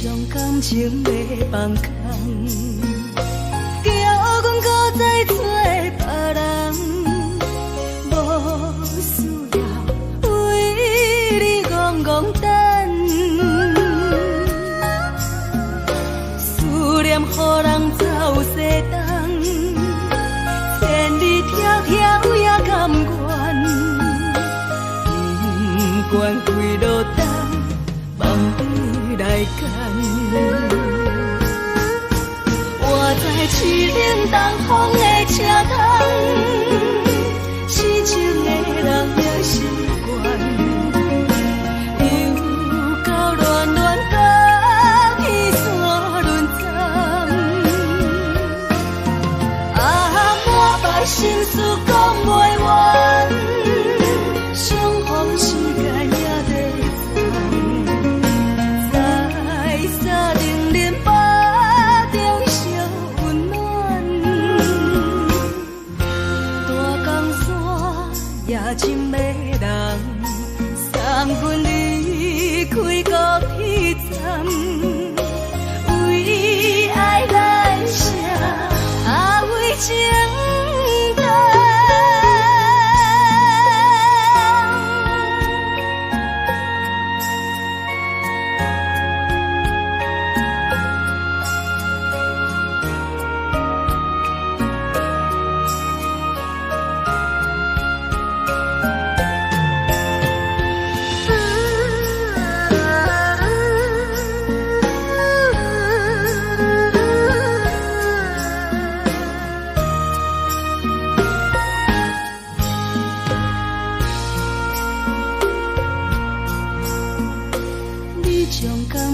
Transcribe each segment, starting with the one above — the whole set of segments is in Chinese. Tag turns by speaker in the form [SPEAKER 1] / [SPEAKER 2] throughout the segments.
[SPEAKER 1] 将感情要放空，叫阮搁再找别人，无需要为你戆戆等。思念予人走西东，千里迢迢也甘愿，不管几落冬。梦里来干，我在市冷东风的车窗，痴情的人也习惯，又到乱乱甲彼山轮转，啊，满腹心事讲袂完，相逢时间也在。真迷人，送阮离开高铁站，为爱来写啊为情长。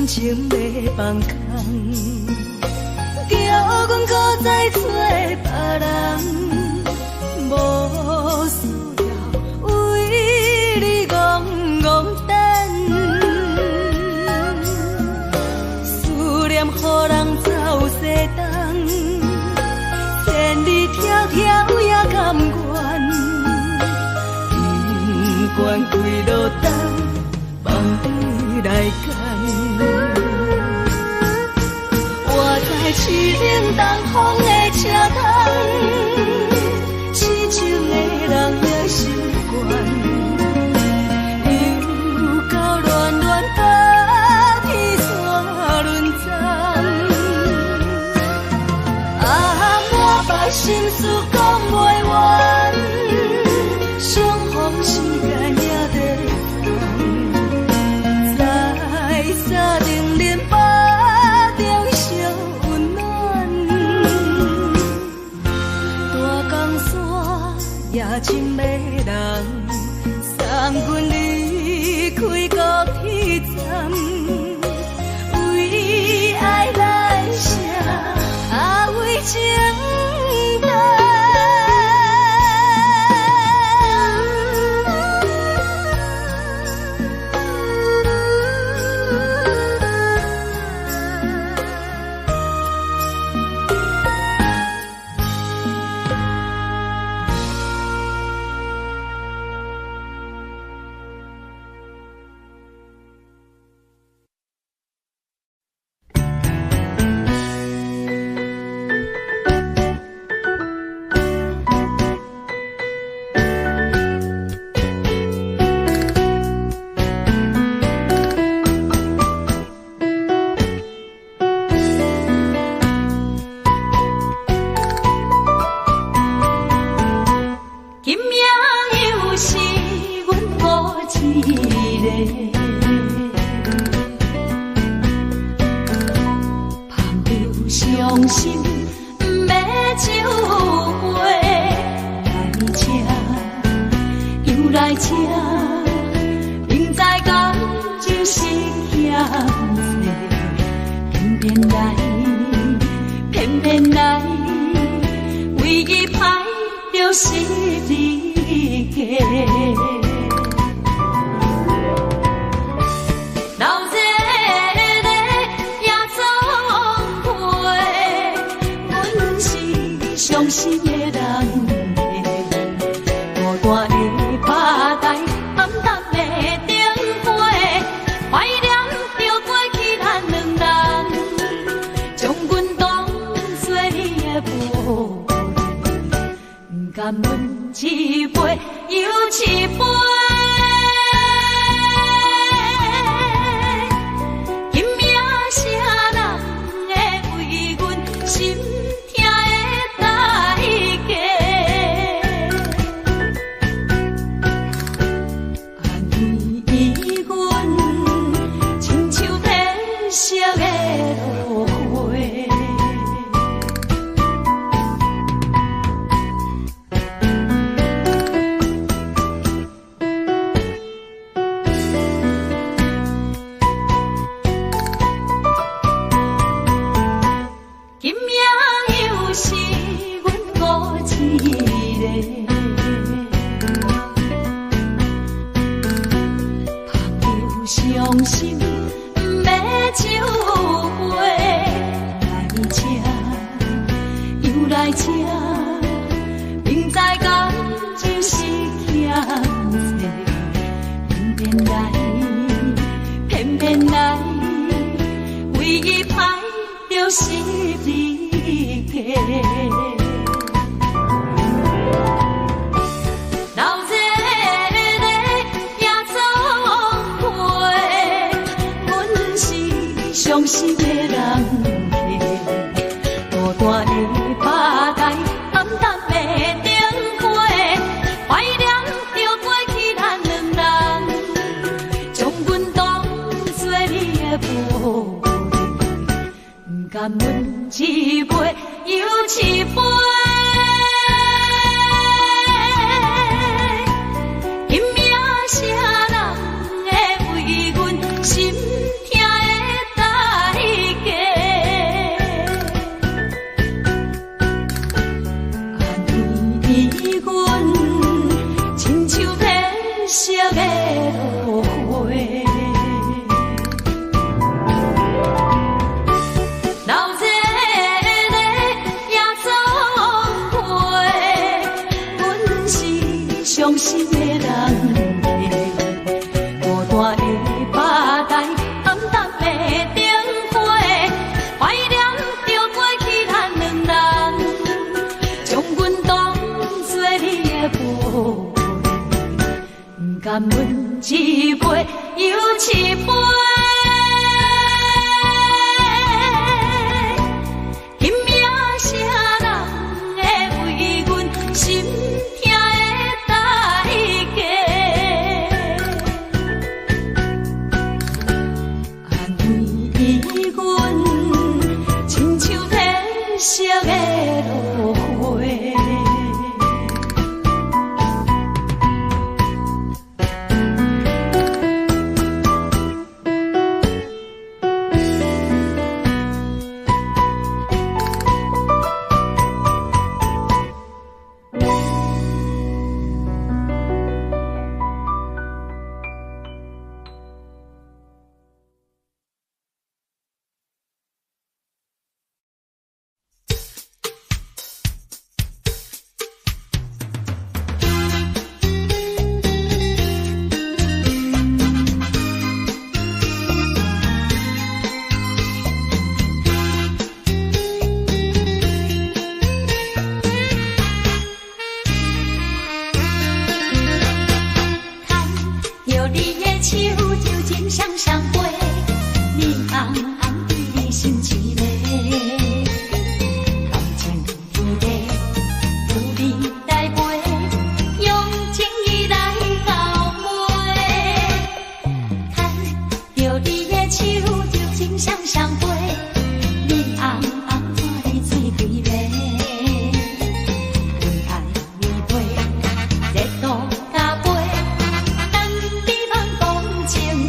[SPEAKER 1] 情要放空，叫阮搁再找别人，无需要为你戆戆等。思念予人走西东，千里迢迢也甘愿，不管几落冬，梦里来干。市冷东风的车窗，痴情的人也习惯，又到乱乱甲彼山轮转，啊，满腹心事讲袂完，相逢时间也在等，在沙顶林巴。也真迷人，送阮离开高铁站，为爱来写啊为情长。
[SPEAKER 2] 怀念着过去咱两人。
[SPEAKER 1] 一杯又一杯。今命啥人会为阮心痛的代价？安慰阮，亲像天色的落花。今命又是阮孤一个，朋友伤心要酒杯，来这又来这，明知感情是欠债，偏偏来，唯一歹就是你家。老热热夜总会，阮是伤心的人客，孤单的吧台，暗淡的灯花，怀念着过去咱两人，将阮当作你的宝贝，不甘阮一杯又一杯。今命啥人会为阮心痛的代价？安慰阮，亲像天色的落花。老热热夜总会，阮是伤心的人客，孤单的吧台，暗淡的灯花，怀念着过去咱两人，将阮当作你的宝贝，不甘阮一杯又一杯。今命啥人会为阮心痛的代价？安慰阮，亲像天色的落花。情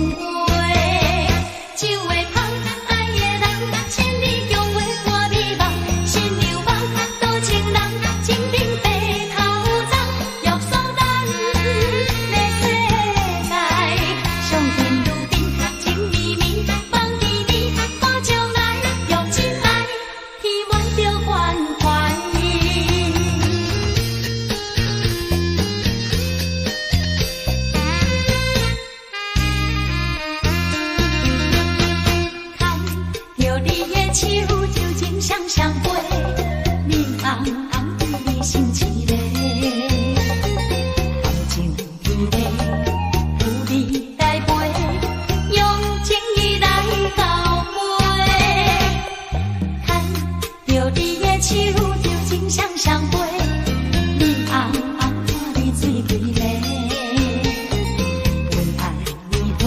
[SPEAKER 1] 会，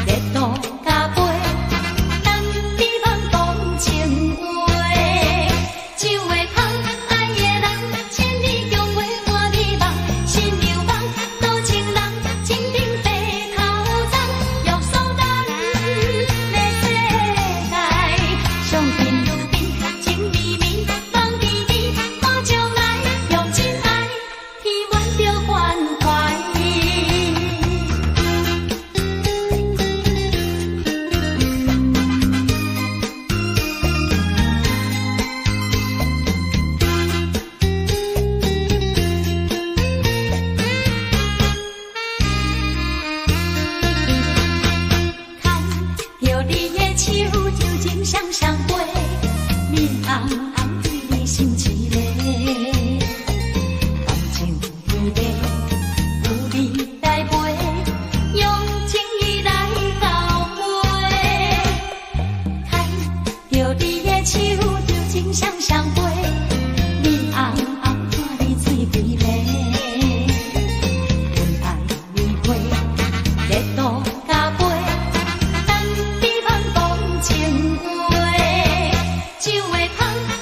[SPEAKER 1] 热度加杯，当比方讲情话。酒会香，爱的人，千里共话伴你梦，心流梦，多情人，情定白头鬃，玉树丹，美世界，上天如冰，情绵绵，梦甜甜，看将来，用真爱，天愿着关怀。看着你的手，就情双双飞，面红红对你心凄厉，感情如地，有你来陪，用情意来交陪。看着你的手，就情双双飞，面红红看你水规个，温爱玫瑰，热度加杯。当比方讲情话，酒会香，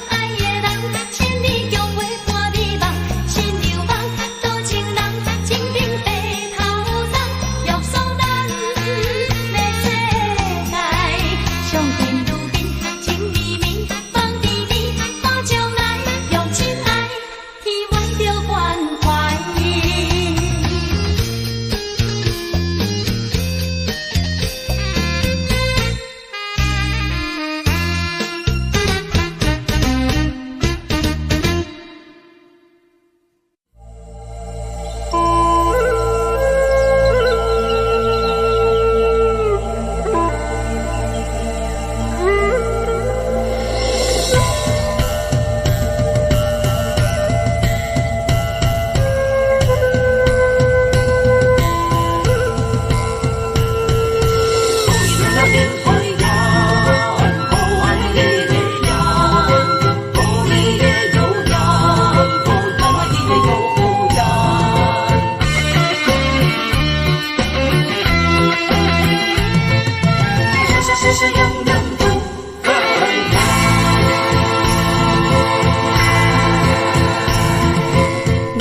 [SPEAKER 1] 爱的人，千里共话伴你梦，心流梦，多情人，情定白头鬃，玉树丹，美世界，上天如冰，情绵绵，梦甜甜，看将来，用真爱，天愿着关怀。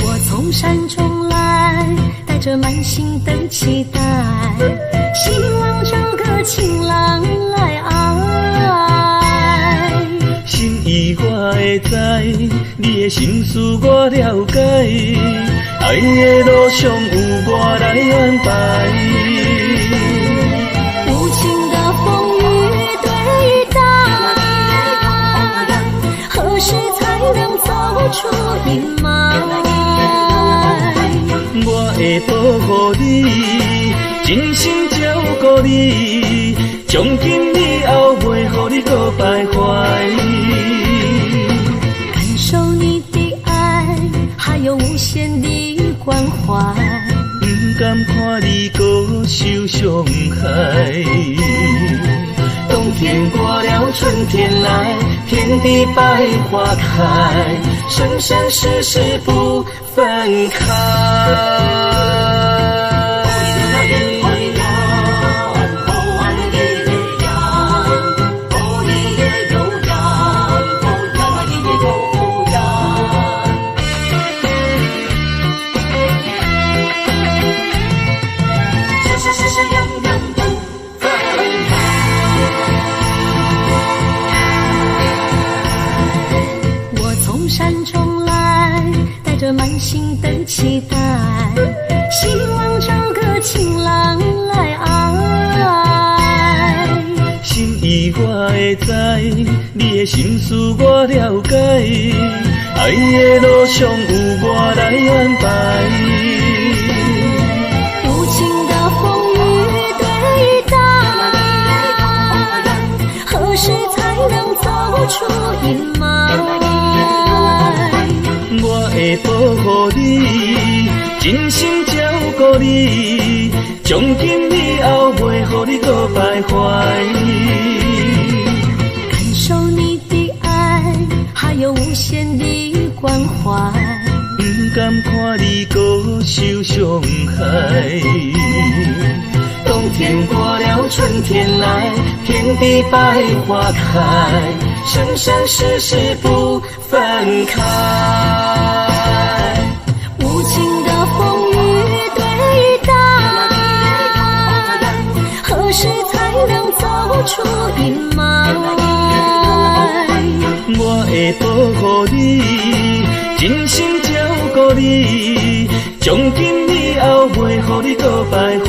[SPEAKER 1] 我从山中来，带着满心的期待，希望找个情郎来爱。
[SPEAKER 2] 心意我会知，你的心思我了解，爱的路上有我来安排。
[SPEAKER 1] 无情的风雨对待，何时才能走出阴霾？
[SPEAKER 2] 我会保护你，真心照顾你，从今以后袂予你搁徘徊。
[SPEAKER 1] 感受你的爱，还有无限的关怀。
[SPEAKER 2] 不甘看你搁受伤害。冬天过了，春天来，天地百花开，生生世世不分开。
[SPEAKER 1] 山中来，带着满心的期待，希望找个情郎来爱。
[SPEAKER 2] 心意我会知，你的心思我了解，爱的路上有我来安排。
[SPEAKER 1] 无情的风雨对待，何时才能走出阴霾？
[SPEAKER 2] 我会保护你，真心照顾你，从今以后袂予你搁徘徊。
[SPEAKER 1] 感受你的爱，还有无限的关怀。
[SPEAKER 2] 不甘看你搁受伤害。冬天天过了春天来，天地百花开，生生世世不分开。
[SPEAKER 1] 无情的风雨对待，何时才能走出阴霾？
[SPEAKER 2] 我会保护你，真心照顾你，从今以后袂予你搁徘徊。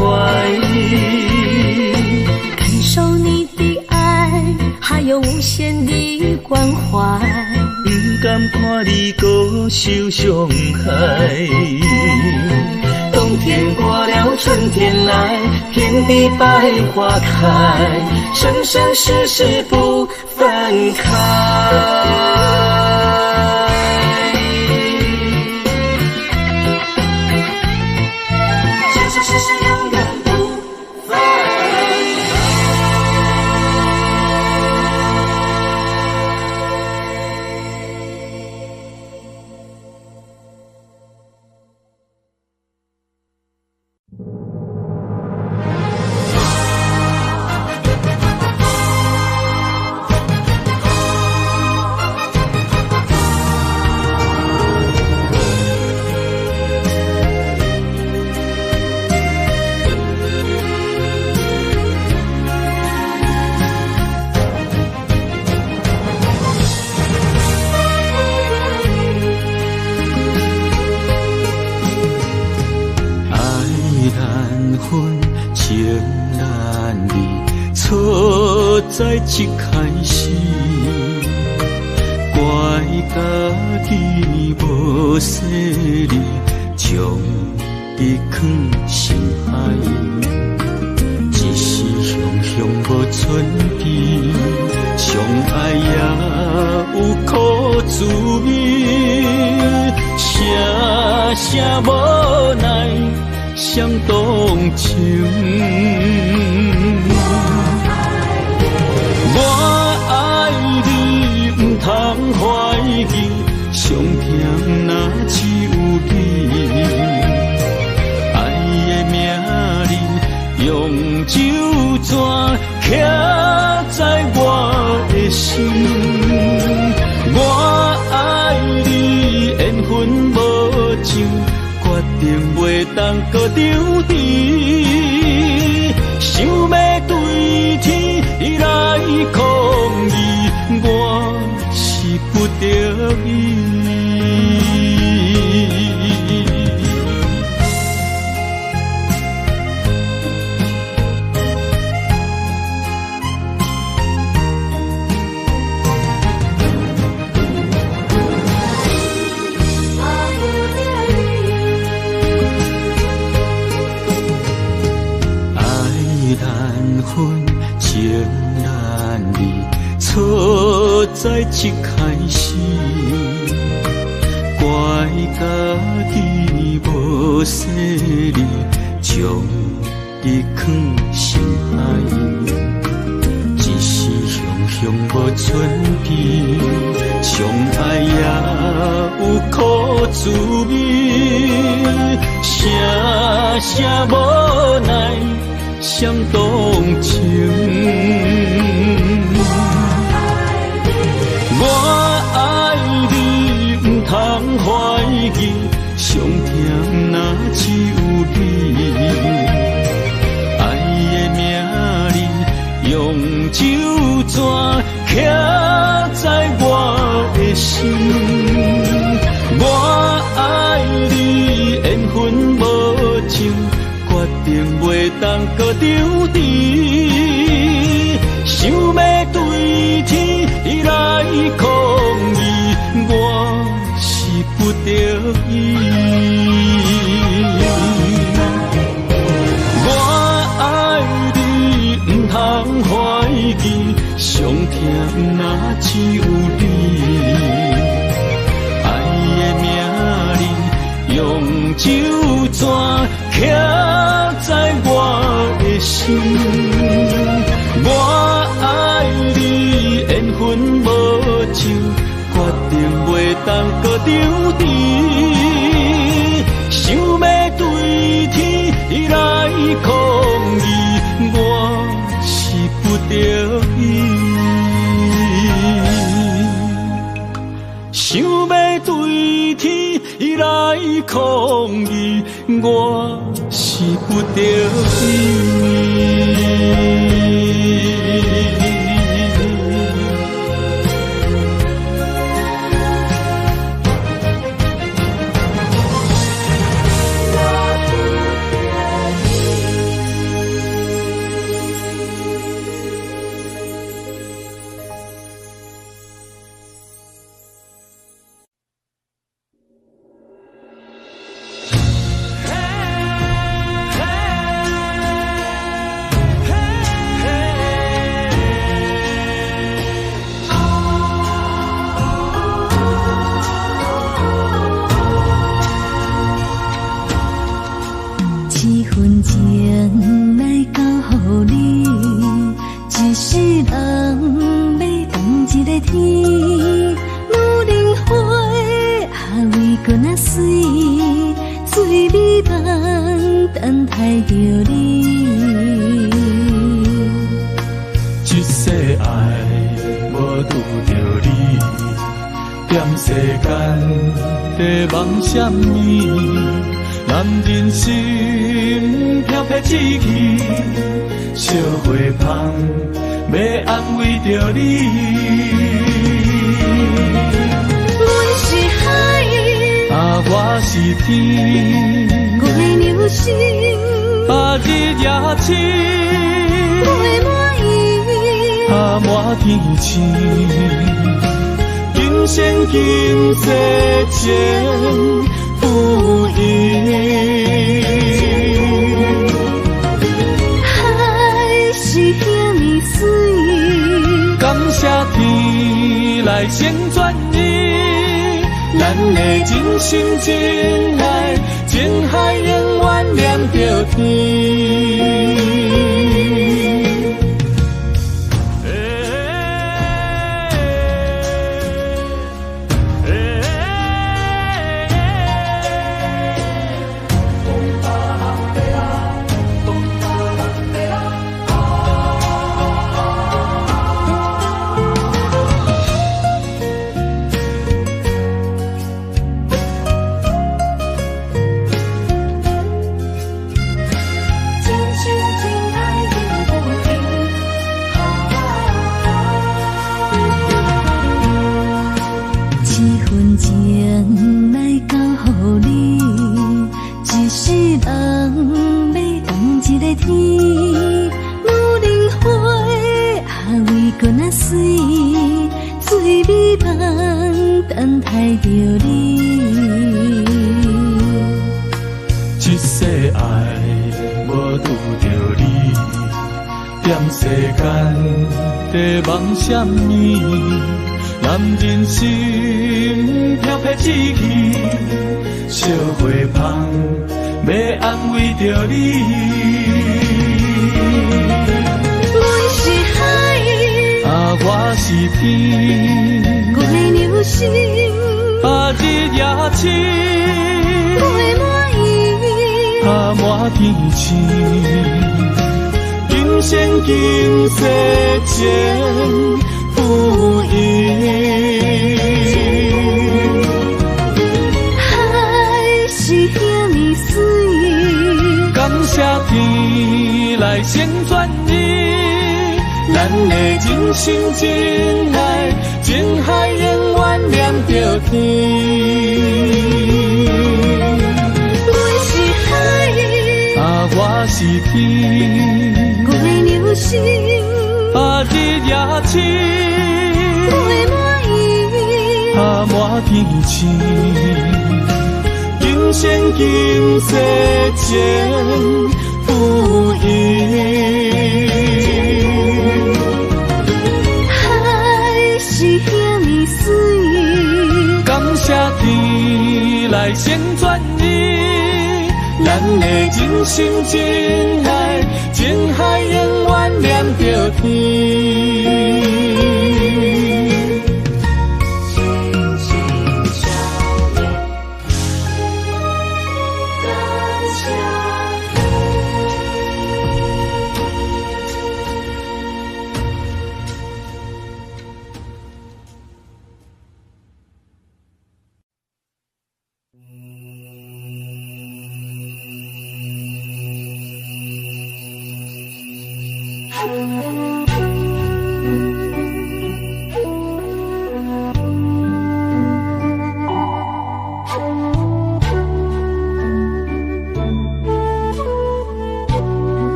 [SPEAKER 1] 感受你的爱，还有无限的关怀。
[SPEAKER 2] 不敢看你搁受伤害。冬天过了春天来，天地百花开，生生世世不分开。生生世世永远不分开。在一开始，怪家己无细腻，将你藏心海。一时雄雄无存期，相爱也有苦滋味，声声无奈，伤动情。我爱你，不通怀疑，上疼若只有你。爱的名字用酒泉刻在我的心。我爱你，缘分无情，决定袂当搁丢弃。想要对天来抗议，我是不得已。情难离，错在一开始，怪家己无细腻，将你藏心海。一时雄雄无存期，相爱也有苦滋味，声声无奈。伤动情，我爱你，不通怀疑，上疼若只有你。爱的名字用酒泉刻在我的心。我爱你，缘分无情。决定袂当搁丢弃，想要对天来抗议，我是不得已。我爱你，不通怀疑，上疼若只有你。爱的名字用酒泉刻在我的心，我爱你，缘分无情，决定袂当搁丢弃，想要对天来抗议，我来抗议，我是不得已。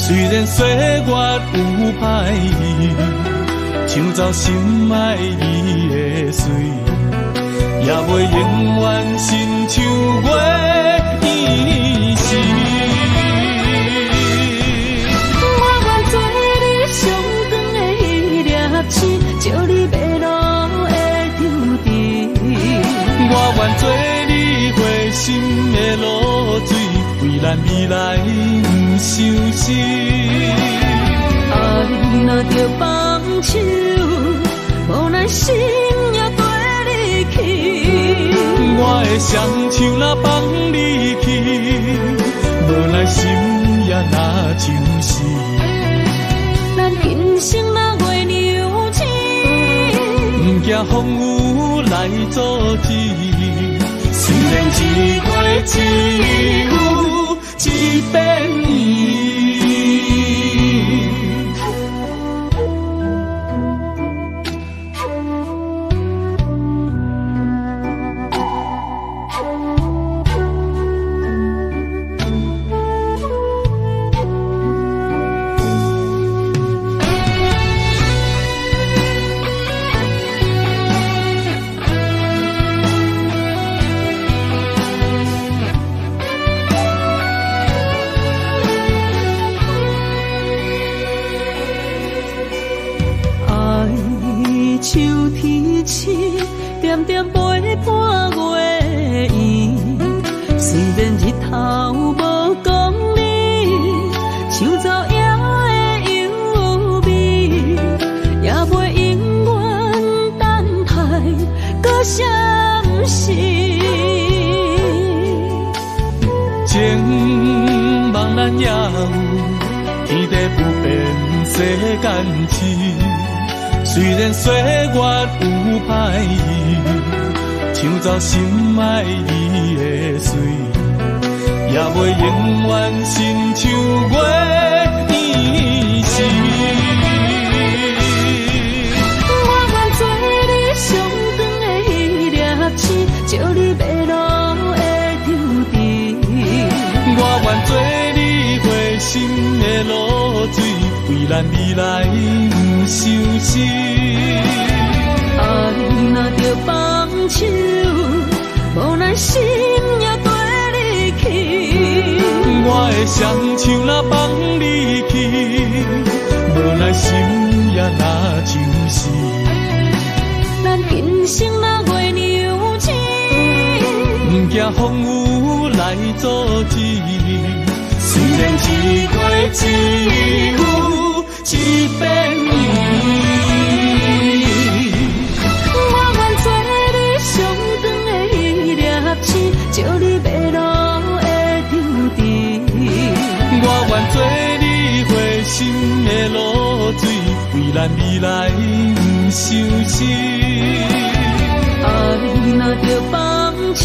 [SPEAKER 3] 虽然岁月有歹意，抢走心爱伊的水，也袂永远亲像月依时。
[SPEAKER 1] 我愿做你上长的迄粒星，照你迷路的注定。
[SPEAKER 3] 我愿做你回心的露水，为咱未来不伤心。
[SPEAKER 1] 爱若着放手，无奈心也跟你去。
[SPEAKER 3] 我的双手若放你去，无奈心也若像死。
[SPEAKER 1] 咱今生若月娘亲，
[SPEAKER 3] 不惊风雨来阻止。虽然一月只有一遍年。
[SPEAKER 1] 秋天起，点点陪伴月圆。虽然日头无讲你，抢走夜的幽味，也袂永远等待搁闪逝。
[SPEAKER 3] 情茫然也有，天地不变，世间痴。虽然岁月有歹意，抢走心爱伊的水，也袂永远亲像月依时。
[SPEAKER 1] 我愿做你上长的迄粒星，照你迷路的注定。
[SPEAKER 3] 我愿做你回心的露水，为咱未来不伤心。
[SPEAKER 1] 爱若着放手，无奈心也跟你去。
[SPEAKER 3] 我的双手若放你去，无奈心也若像死。
[SPEAKER 1] 咱今生若月娘亲，
[SPEAKER 3] 不惊风雨来阻止。虽然一月只有一遍年。照你迷路的注定，我愿做你回心的露水，为咱未来不伤心。
[SPEAKER 1] 爱若着放手，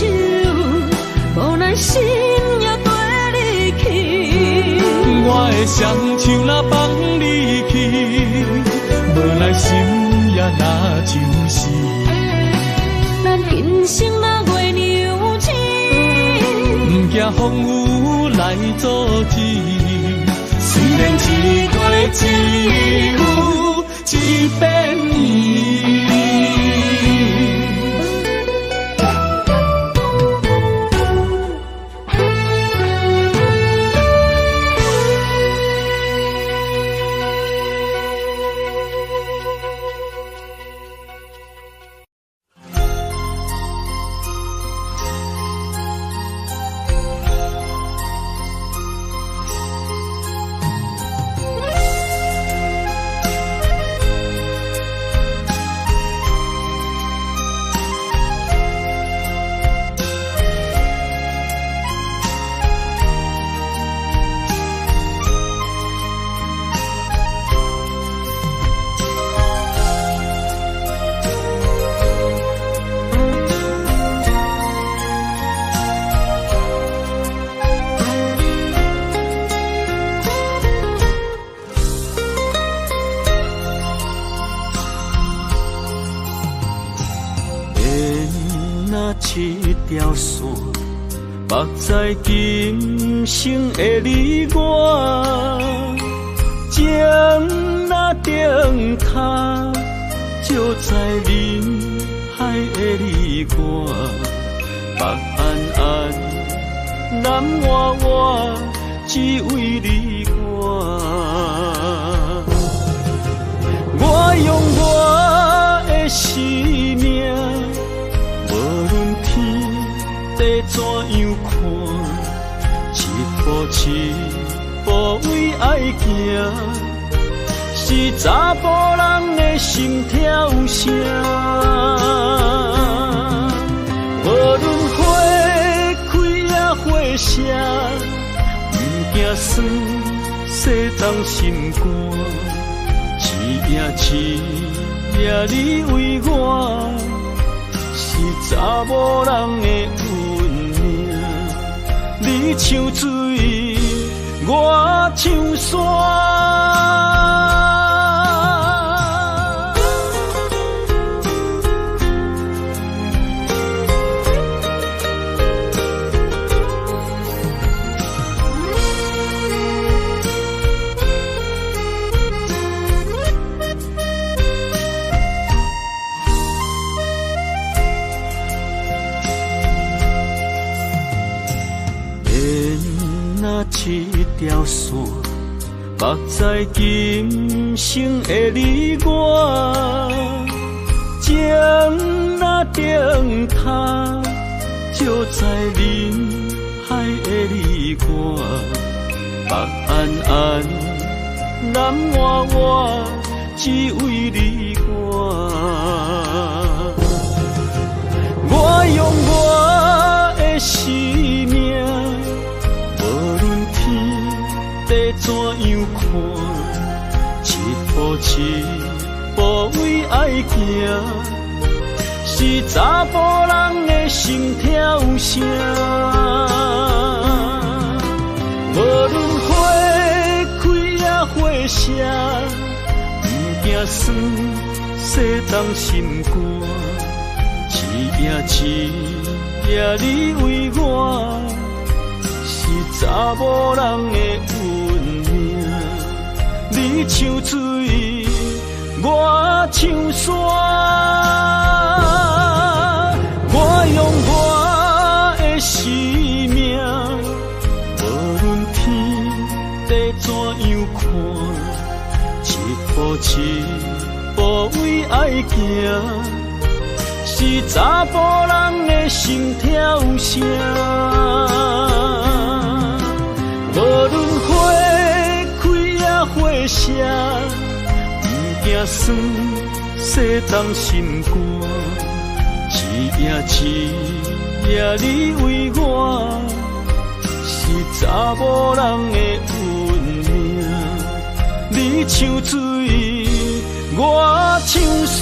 [SPEAKER 1] 无奈心也跟你去。
[SPEAKER 3] 我的双手若放你去，无奈心也若像死。
[SPEAKER 1] 咱今生若月娘亲，
[SPEAKER 3] 不惊风雨来阻止。虽然一月只有一遍年。
[SPEAKER 2] 目在今生的你我，情若顶塔，就在人海的你我，北安安，南弯弯，只为你我。我用我的生命，无论天地怎样看，一步一步为爱行，是查甫人的心跳声。无论花开也花谢，不惊酸世当心肝。一夜你为我，是查某人的运命。你像水，我像山。一条线，目在今生的你我，情若顶塔，就在人海的你我，北安安，南弯弯，只为你我。我用我的生命。怎样看？一步一步为爱行，是查甫人的心跳声。无论花开也花谢，不惊酸世当心肝。一夜你为我，是查某人的运命。你像水，我像山。我用我的生命，无论天地怎样看，一步一步为爱行，是查甫人的心跳声。无论花开也花谢，不惊酸世当心肝。一夜你为我，是查某人的运命。你像水，我像山。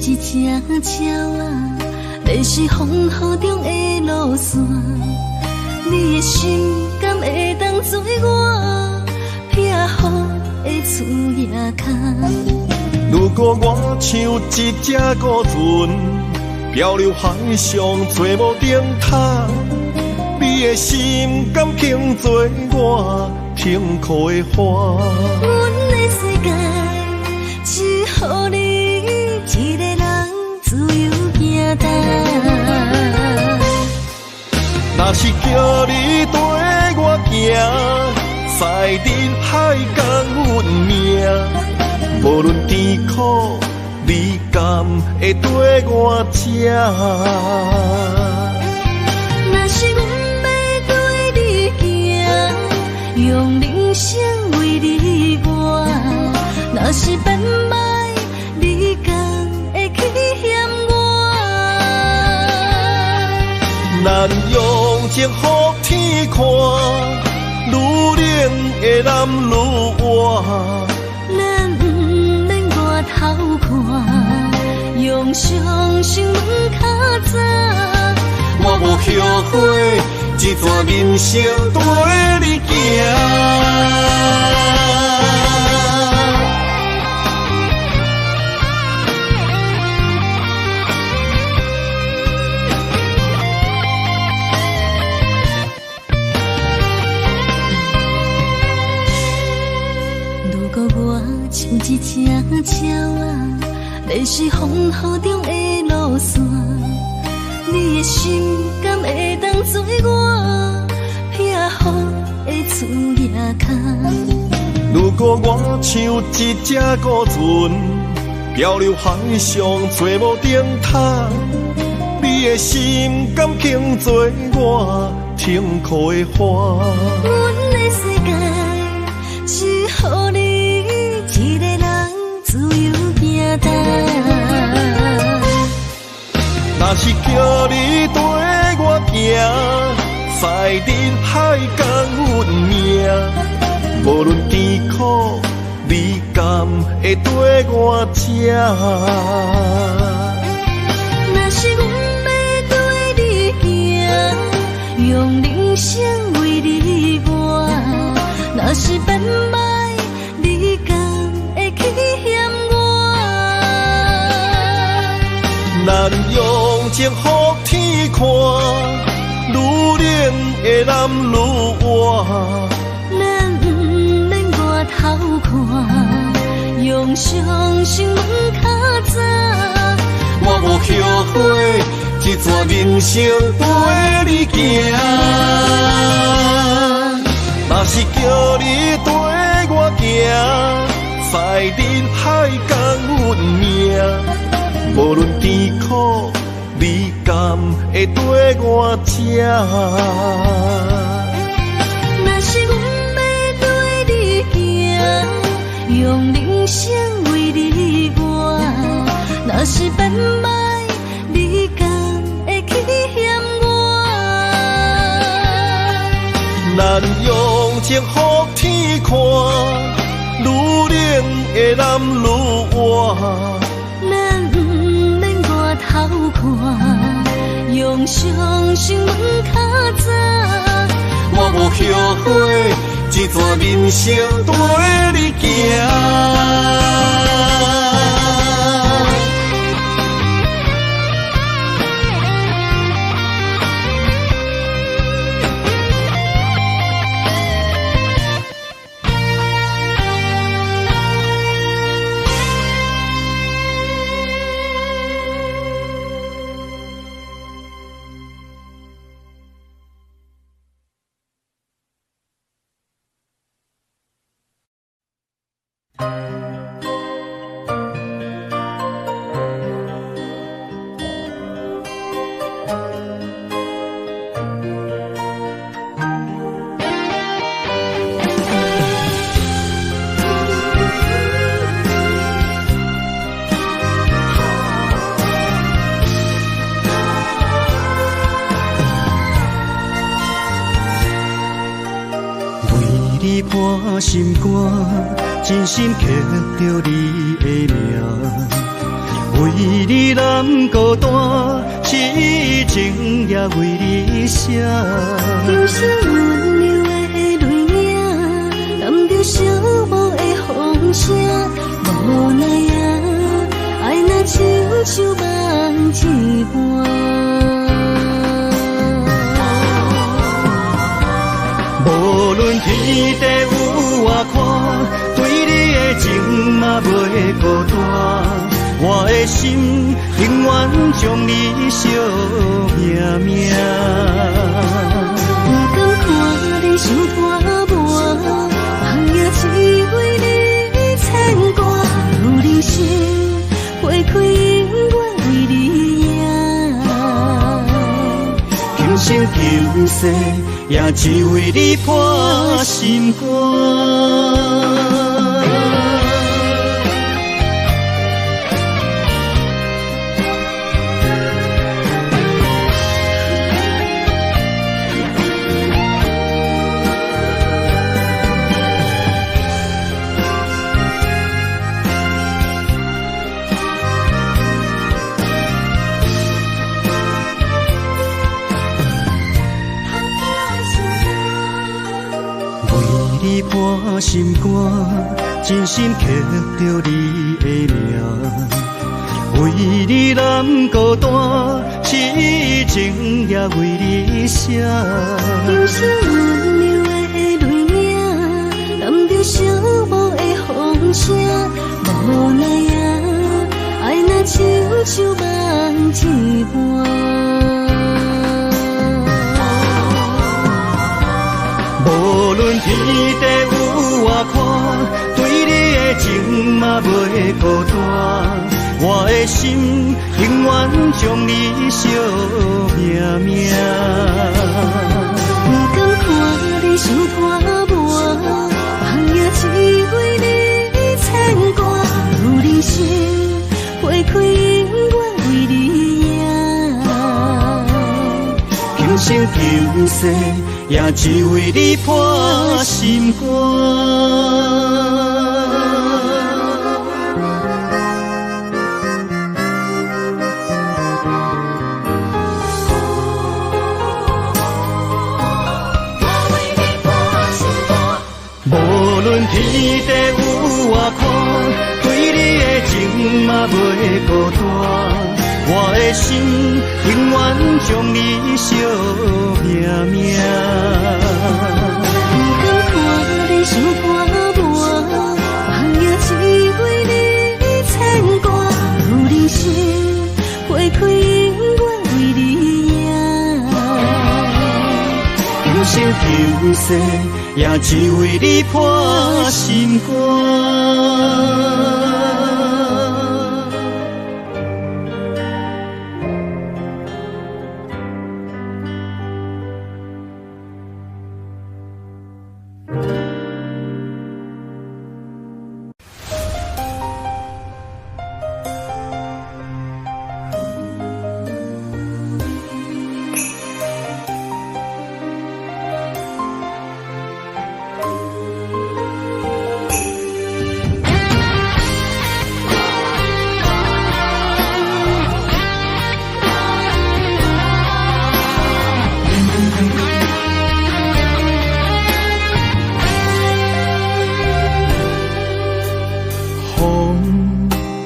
[SPEAKER 1] 一只鸟啊，迷失风雨中的路线，你的心敢会当做我避雨的厝野空？
[SPEAKER 4] 如果我像一只孤船，漂流海上做无顶塔，你的心敢肯做我痛苦的花？
[SPEAKER 1] 阮的世界只予你一个人自由行动。
[SPEAKER 4] 若是叫你跟我行，在人海共运命，无论甜苦你敢会跟我吃？
[SPEAKER 1] 若是阮要对你行，用人生为你活，若是变歹，你敢会去嫌我？
[SPEAKER 4] 咱用情予天看，愈冷的男愈活。
[SPEAKER 1] 咱不免外头看，用双心门较早。
[SPEAKER 4] 我无后悔，一段人生跟你行。
[SPEAKER 1] 如果我像一只鸟仔，迷失风雨中的路线。你的心敢会当做我撇予的厝野脚？
[SPEAKER 4] 如果我像一只孤船，漂流海上找无顶塔，你的心敢肯做我停靠的花？
[SPEAKER 1] 阮的世界只予你一个人自由行动。
[SPEAKER 4] 若是叫你跟我行，在人海共运命，无论甜苦，你敢会跟我吃？
[SPEAKER 1] 若是阮要对你行，用人生为你活，若是变歹，你敢会去嫌我？
[SPEAKER 4] 咱用情予天看，愈冷的男愈活。
[SPEAKER 1] 咱不免外头看，用双心门较早。
[SPEAKER 4] 我无后悔，一段人生跟你行。若是叫你跟我行，在人海共运命，无论甜苦，你敢会跟我吃？
[SPEAKER 1] 若是阮要对你行，用人生为你活，若是变歹，你敢会去嫌我？
[SPEAKER 4] 咱用情予天看，愈冷的男愈活。
[SPEAKER 1] 咱不免外头看，用双心门较早。
[SPEAKER 4] 我无后悔，一段人生跟你行。
[SPEAKER 2] 我心肝，真心刻着你的名，为你难孤单，痴情也为你写。
[SPEAKER 1] 人生温柔的泪影，染着寂寞的风声，无奈啊，爱若亲像梦一般。
[SPEAKER 2] 无论天地有外宽，对你的情嘛袂孤单。我的心永远将你惜命命。
[SPEAKER 1] 不敢看你伤拖磨，梦也只为你牵挂。有人生，花
[SPEAKER 2] 生求世，也只为你破心肝。你破心肝，真心刻着你的名，为你难孤单，痴情也为你写。
[SPEAKER 1] 忧伤温柔的泪影，染着寂寞的风声，无奈啊，爱若亲像梦一般。
[SPEAKER 2] 无论天地有外宽，对你的情嘛袂孤单。我的心永远将你惜命命。
[SPEAKER 1] 不敢看你伤破磨，梦也只为你牵挂。有人生花开永远为你赢，
[SPEAKER 2] 平生求世。也只为你破心肝。无论天地有外宽，对你的情嘛袂孤单。我的心永远将你惜命命。
[SPEAKER 1] 不敢看你伤破磨，梦也只为你牵挂。有人生花开永远为你赢，
[SPEAKER 2] 平生求世，也只为你破心肝。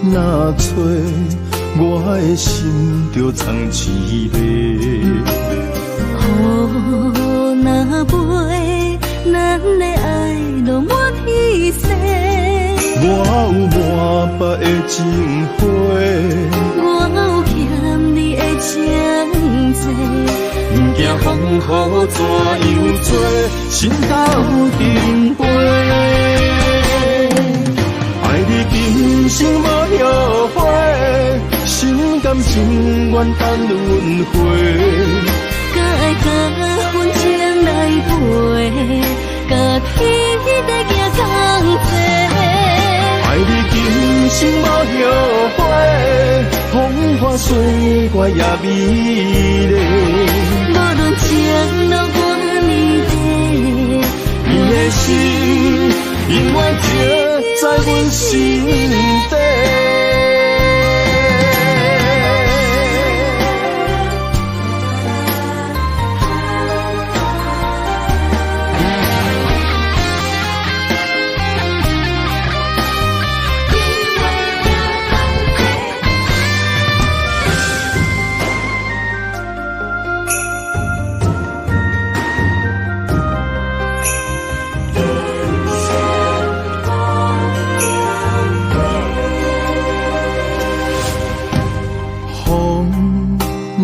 [SPEAKER 4] 若吹，我的心就藏一个。
[SPEAKER 1] 雨若飞，咱的爱落满天星。
[SPEAKER 4] 我有满腹的情花，
[SPEAKER 1] 我有欠你的情债，
[SPEAKER 4] 不惊风雨怎样做，心斗阵飞。爱你今生无后悔，心甘情愿等轮回。
[SPEAKER 1] 甲爱甲阮情来陪，甲天在行同齐。
[SPEAKER 4] 爱你今生无后悔，风花雪月也美丽。
[SPEAKER 1] 无论情路偌呢短，
[SPEAKER 4] 你的心永远刻在阮心底。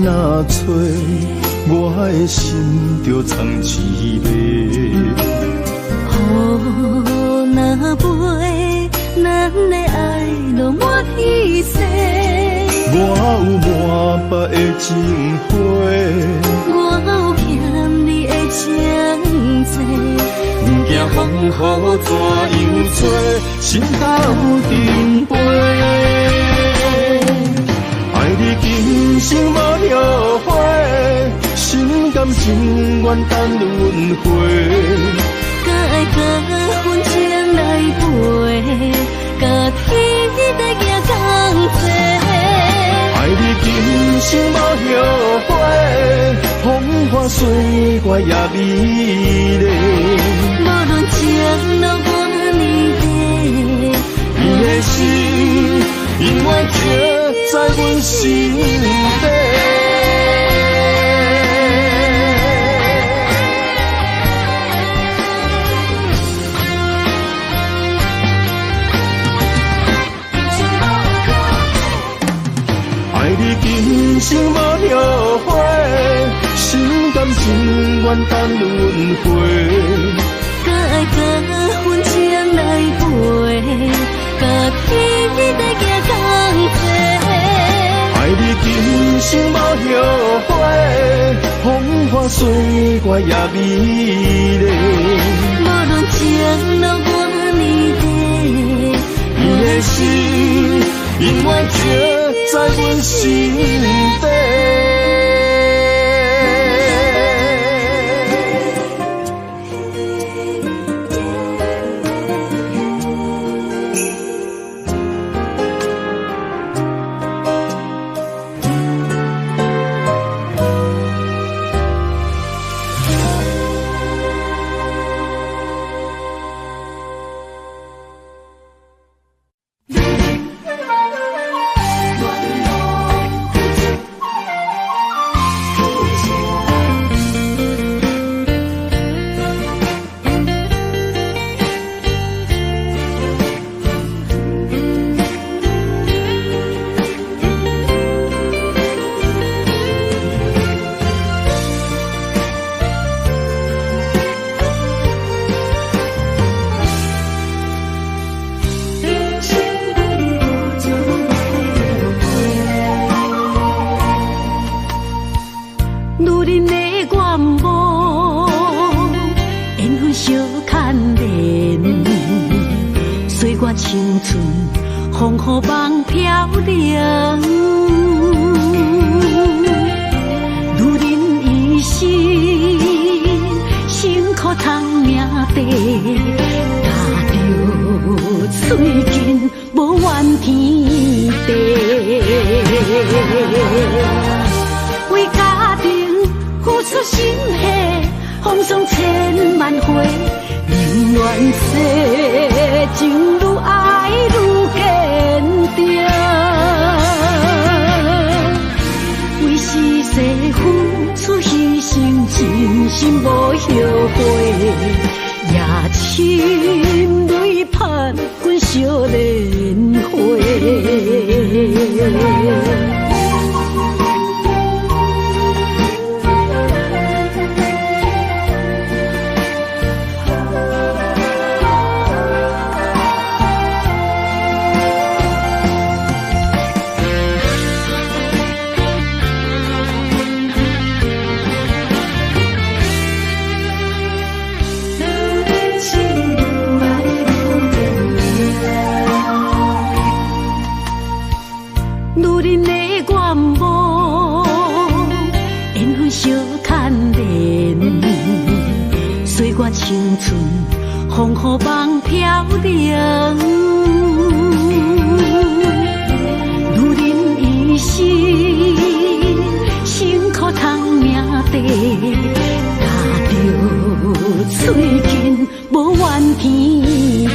[SPEAKER 4] 若吹，我的心就藏一个。
[SPEAKER 1] 雨若飞，咱的爱落满天星。
[SPEAKER 4] 我有满腹的情花，
[SPEAKER 1] 我有
[SPEAKER 4] 雨怎样做，心斗阵飞。爱你今生无后悔，心甘情愿等轮回。
[SPEAKER 1] 甲爱甲份情来陪，甲天在行同齐。
[SPEAKER 4] 爱你今生无后悔，风花雪月也美丽。
[SPEAKER 1] 无论情路偌呢短，
[SPEAKER 4] 你的心永远刻在阮心底。爱你今生无后悔，心甘情愿等轮回。
[SPEAKER 1] 甲爱甲份情来陪，甲天在行同齐。
[SPEAKER 4] 爱你今生无后悔，风花雪月也美丽。
[SPEAKER 1] 无论情路偌呢短，
[SPEAKER 4] 你的心永远刻在阮心底。
[SPEAKER 1] 青春风雨梦飘零，女人一生辛苦赚命地，踏着水金无怨天地，为家庭付出心血，风霜千万回。宁愿世情愈爱愈坚定，为是世付出牺牲，真心无后悔，也深泪盼阮少年花。青春风雨梦飘零，女人一生辛苦赚命地，踏着水金无怨天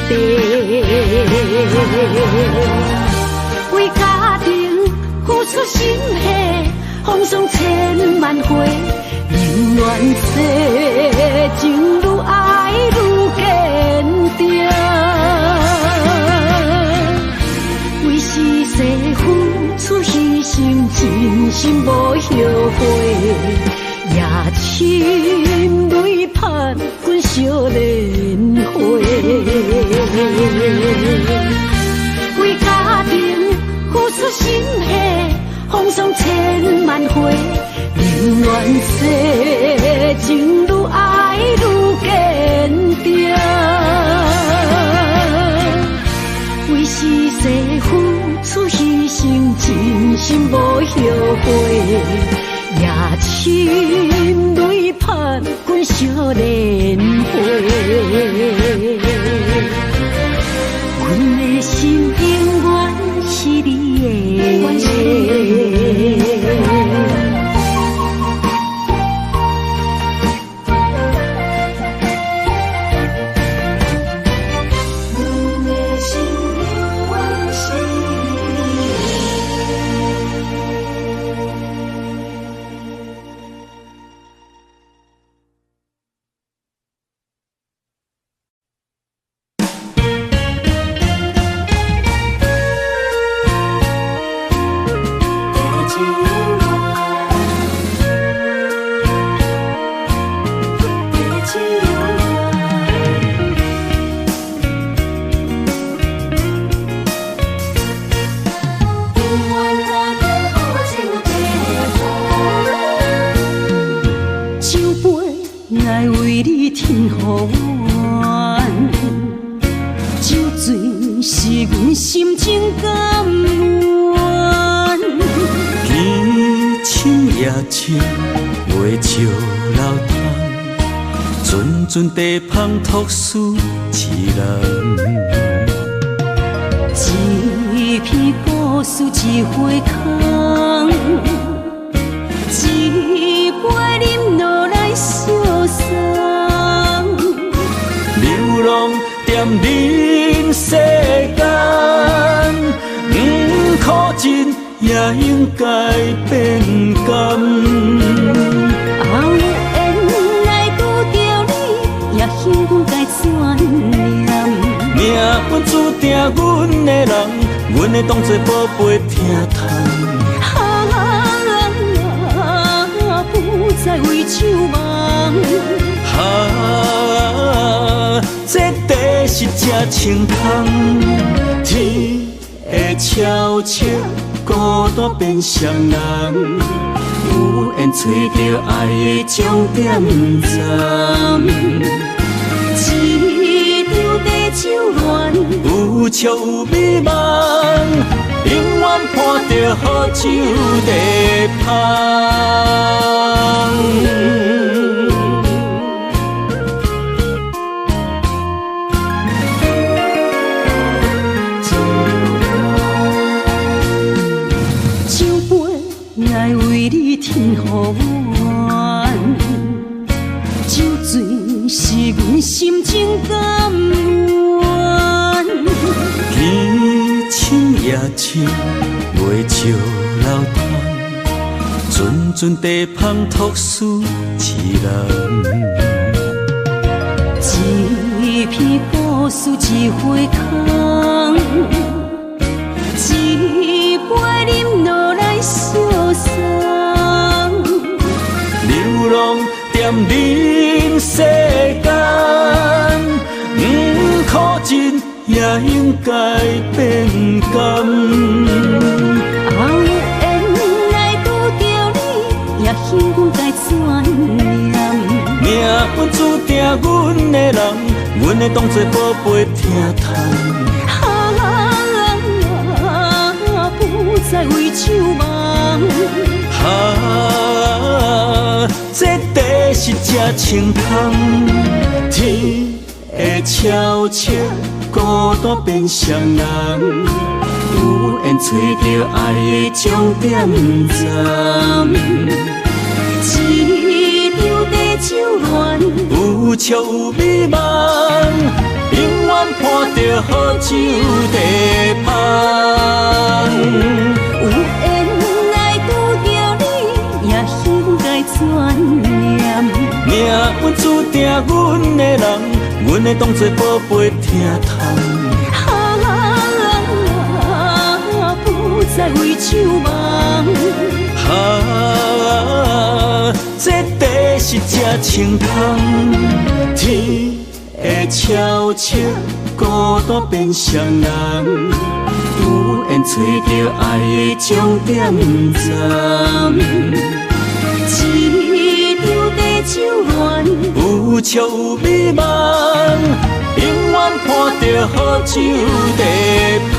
[SPEAKER 1] 地，为家庭付出心血，风霜千万回。宁愿世情愈爱愈坚定，为是世付出牺牲，真心无后悔，也深泪盼阮少年花。为家庭付出心血，风霜千万回。宁愿世情愈爱愈坚定。心无后悔，夜深泪盼滚烧莲花。阮的心永远是你的。
[SPEAKER 2] 阵地芳托输一人，
[SPEAKER 1] 一片故事一花空，一杯饮落来相送。
[SPEAKER 2] 流浪在人世间，不可真也应该变甘。幸运该怎念？命本注定阮的人，阮会当作宝贝疼痛。
[SPEAKER 1] 不再为酒梦。
[SPEAKER 2] 这地是这清风，天会悄悄孤单变双人。有缘找到爱的终点站。一场地酒恋，有笑有美梦，永远伴着好酒地香。
[SPEAKER 1] 酒杯爱为你添予阮，酒醉是阮心情甘愿。
[SPEAKER 2] 天深夜深，袂笑流淌，阵阵地芳托输一人。
[SPEAKER 1] 一片故事一花空，一杯饮落来相送。
[SPEAKER 2] 流浪在人世间，不可真也应该变甘。
[SPEAKER 1] 有缘来拄着你，也幸运该怎念？
[SPEAKER 2] 命本注定阮的人，阮会当作宝贝疼痛。
[SPEAKER 1] 不再为酒梦。
[SPEAKER 2] 这地是这清风，天会悄悄孤单变双人。有缘找到爱的终点站。
[SPEAKER 1] 一场地酒恋，
[SPEAKER 2] 有笑有美梦，永远伴着好酒地香。
[SPEAKER 1] 有缘来拄着你，也幸该怎念？
[SPEAKER 2] 命本注定阮的人，阮会当作宝贝疼痛。
[SPEAKER 1] 不再为酒梦。
[SPEAKER 2] 这地是这清风，天会悄悄孤单变双人。有缘找到爱的终点站。
[SPEAKER 1] 一场地酒恋，
[SPEAKER 2] 有笑有美梦，永远伴着好酒地香。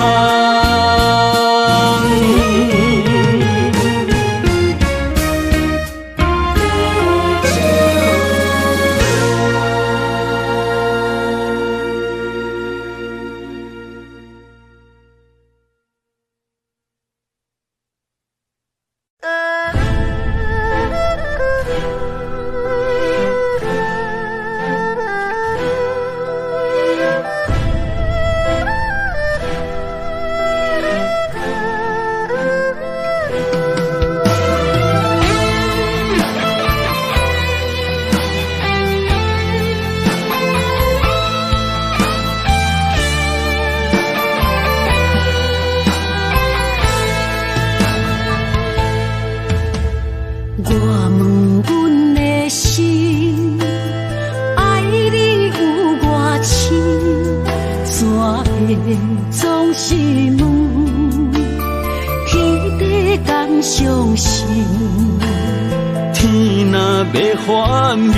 [SPEAKER 2] 天若要反面，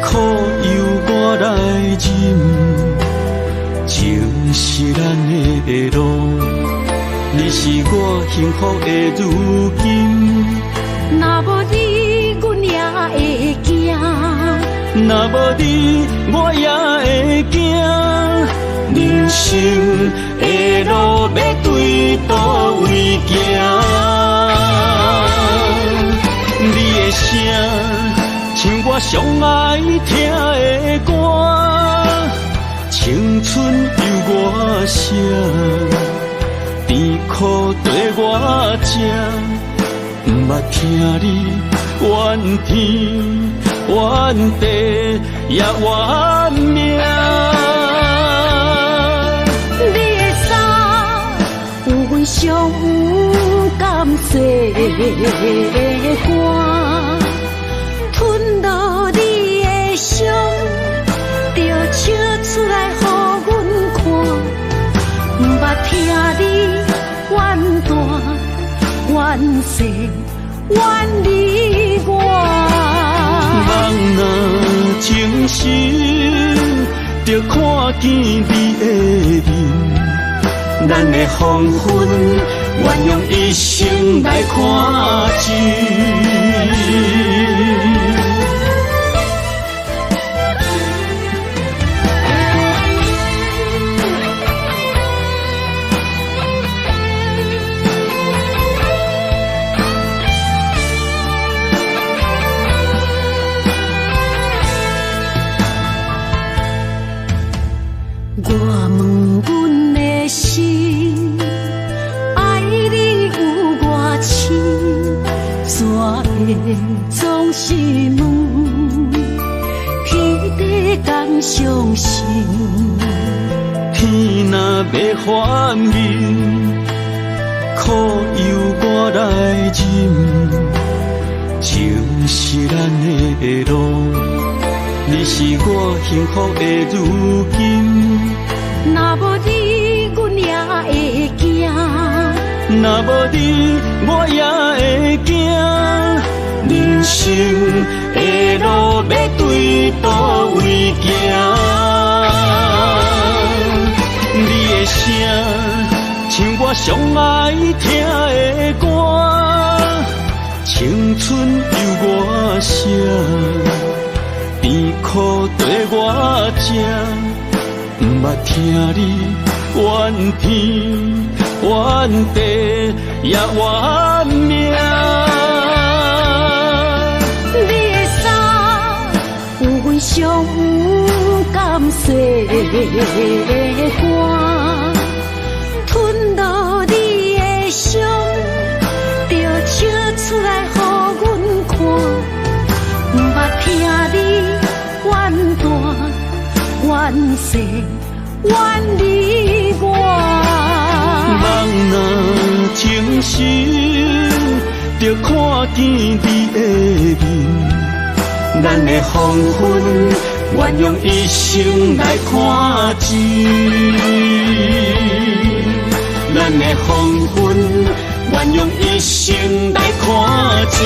[SPEAKER 2] 苦由我来忍。情是咱的路，你是我幸福的如今。
[SPEAKER 1] 若无你，阮也会惊；
[SPEAKER 2] 若无你，我也会惊。人生的路要对倒位行？你的声，像我上爱听的歌，青春由我写，甜苦对我吃，不捌听你怨天怨地也怨命。
[SPEAKER 1] 你的衫有阮上有甘蔗的歌，吞落你的伤，就笑出来予阮看，不捌听你怨大怨细怨离我。
[SPEAKER 2] 人若情深，就看见你的面，咱的黄昏愿用一生来看尽。
[SPEAKER 1] 我问阮的心，爱你有偌深，怎会总是问天地共相信？
[SPEAKER 2] 天若要反面，苦由我来忍。情是咱的路，你是我幸福的如今。
[SPEAKER 1] 若无你，阮也会惊；
[SPEAKER 2] 若无你，我也会惊。人生的路要对倒位行？你的声，像我上爱听的歌，青春由我写，甜苦对我吃。不捌听你怨天怨地也怨命。
[SPEAKER 1] 你的衫有阮上有甘蔗的歌，吞落你的伤，就笑出来予阮看，不捌听你怨大怨细怨离我。
[SPEAKER 2] 人若情深，就看见你的面，咱的黄昏愿用一生来看尽。咱的黄昏愿用一生来看尽。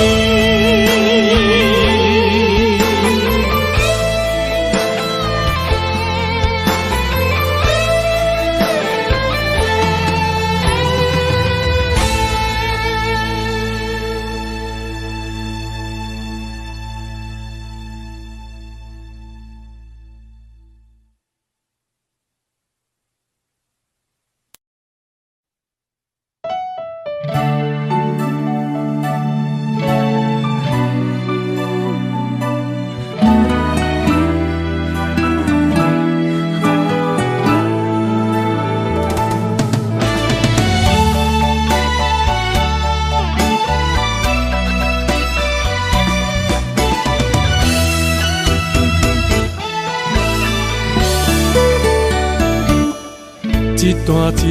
[SPEAKER 3] 一段情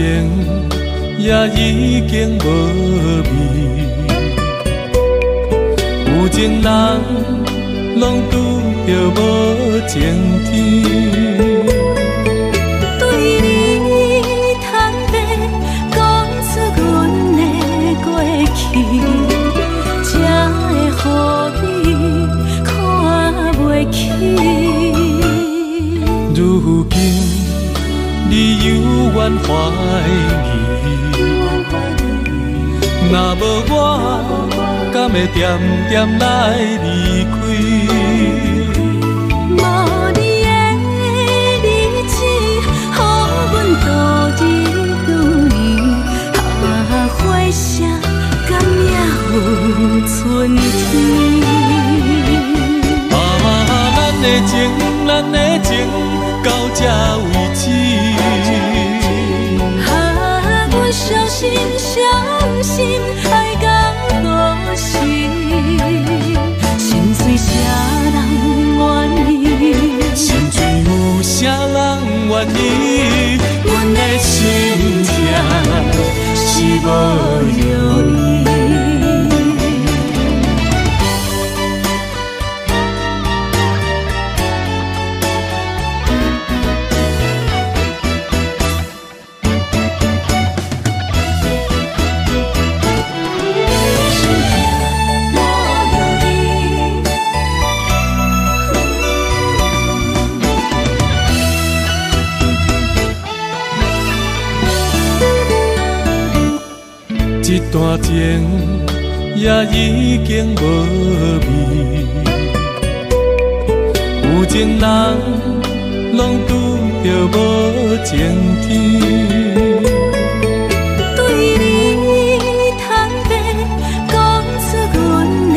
[SPEAKER 3] 也已经无味，有情人拢拄着无情天。
[SPEAKER 1] 对你通白讲出阮的过去，才会
[SPEAKER 3] 怨怀疑。若无我，敢会点点来离开？
[SPEAKER 1] 无你的日子，予阮度日如年。花谢甘也有春天。
[SPEAKER 3] 咱的情，咱的情，到这为止。
[SPEAKER 1] 阮伤心，伤心，爱到何时？心碎啥人愿意？
[SPEAKER 3] 心碎有啥人愿意？阮的心痛是无容易。一段情也已经无味，有情人拢拄着无情天。
[SPEAKER 1] 对你坦白，讲出阮的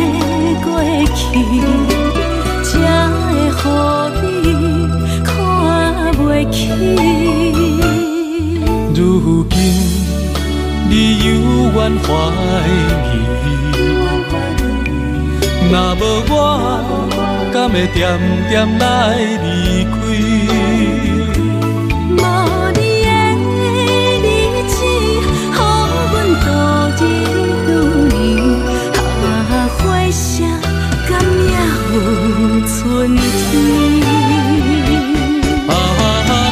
[SPEAKER 1] 过去，才会予你看袂起。
[SPEAKER 3] 如今你犹怨怀疑，若无我，敢会点点来离开？
[SPEAKER 1] 无你的日子，予阮度日如年。花谢甘也有春天。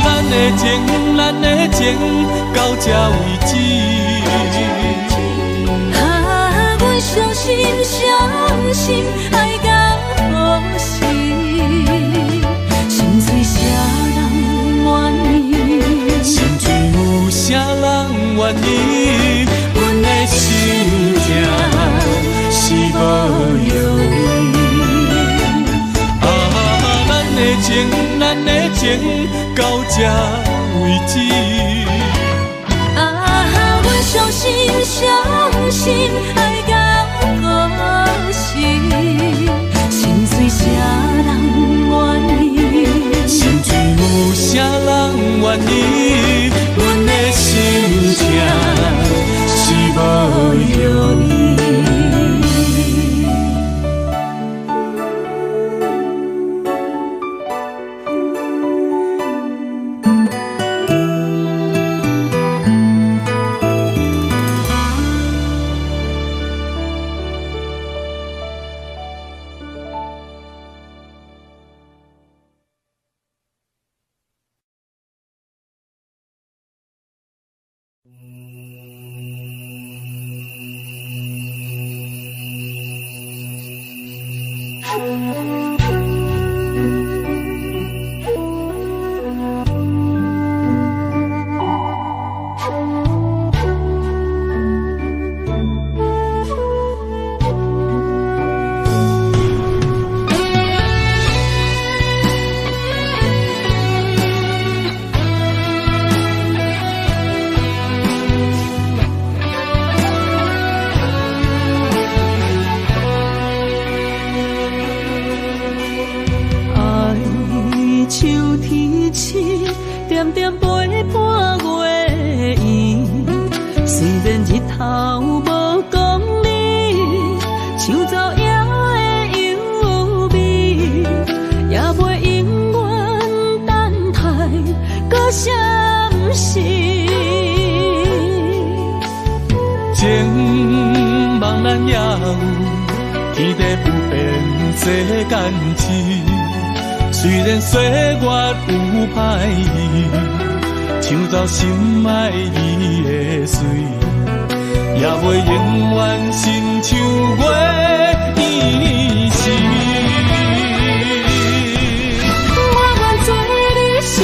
[SPEAKER 3] 咱的情，咱的情，到这为止。
[SPEAKER 1] 阮伤心，伤心，爱到何时？心碎啥人愿意？
[SPEAKER 3] 心碎有啥人愿意？阮的心痛是无容易。咱的情，咱的情，到这为止。
[SPEAKER 1] 阮伤心，伤心，爱到何时？心碎啥人愿意？
[SPEAKER 3] 心碎有啥人愿意？阮的心痛是无容易。
[SPEAKER 1] 点点陪伴月圆，虽然日头无讲理，像走野的优美，也袂永远等待搁闪逝。
[SPEAKER 3] 情茫然也有，天地不变世间事。虽然岁月有歹意，抢走心爱你的水，也袂永远亲像月圆时。
[SPEAKER 1] 我愿做你上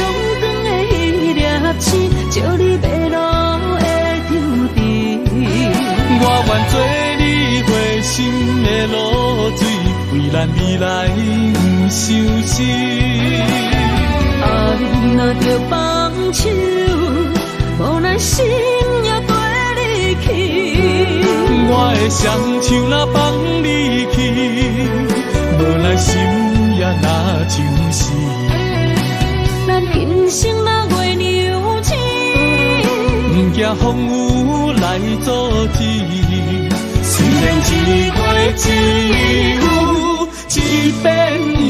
[SPEAKER 1] 长的迄粒星，照你。
[SPEAKER 3] 咱未来不相信。
[SPEAKER 1] 爱若着放手，无奈心也跟你去。
[SPEAKER 3] 我的双手若放你去，无奈心也若像是。
[SPEAKER 1] 咱今生若月牛星，
[SPEAKER 3] 不惊风雨来阻止。虽然一月只有一遍伊。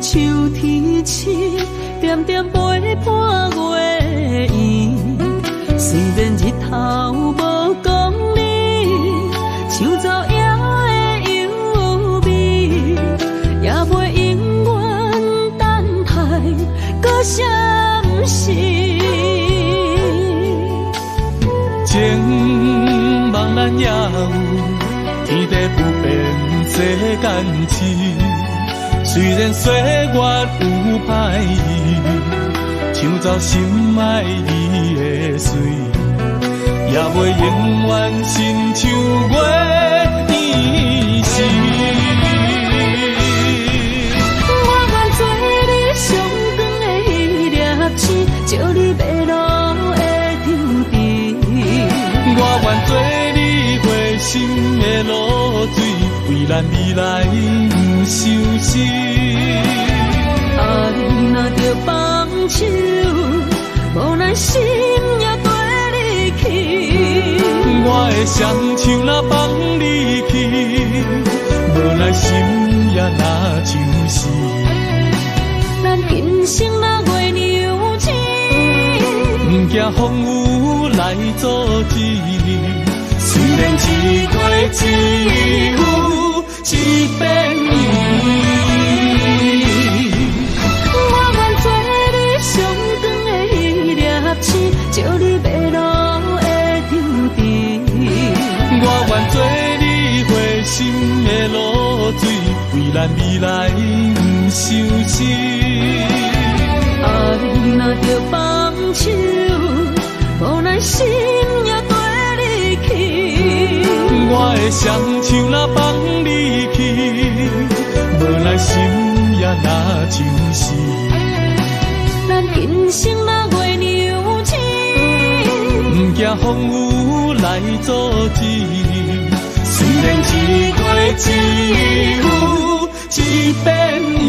[SPEAKER 1] 秋天起，点点陪伴月圆。虽然日头无讲理，像走夜的幽味，也袂永远等待搁闪失。
[SPEAKER 3] 情茫然也有天地不变世间事。虽然岁月有歹意，抢走心爱伊的水，也袂永远亲像月圆时。
[SPEAKER 1] 我愿做你上长的迄粒星，照你迷路的场地。
[SPEAKER 3] 我愿做你回心的露水，为咱未来不相信。
[SPEAKER 1] 爱若着放手，无奈心也跟你去。
[SPEAKER 3] 我的双手若放你去，无奈心也若像是。
[SPEAKER 1] 咱今生若月牛星，
[SPEAKER 3] 不惊风雨来阻止。虽然一月只有一遍伊。
[SPEAKER 1] 照你迷路的场地，
[SPEAKER 3] 我愿做你回心的露水，为咱未来不相思。
[SPEAKER 1] 爱若着放手，无奈心也跟你去。
[SPEAKER 3] 我的双手若放你去，无奈心也若像是。
[SPEAKER 1] 咱今生若月牛星，
[SPEAKER 3] 不惊风雨来阻止。虽然一月只有一遍伊。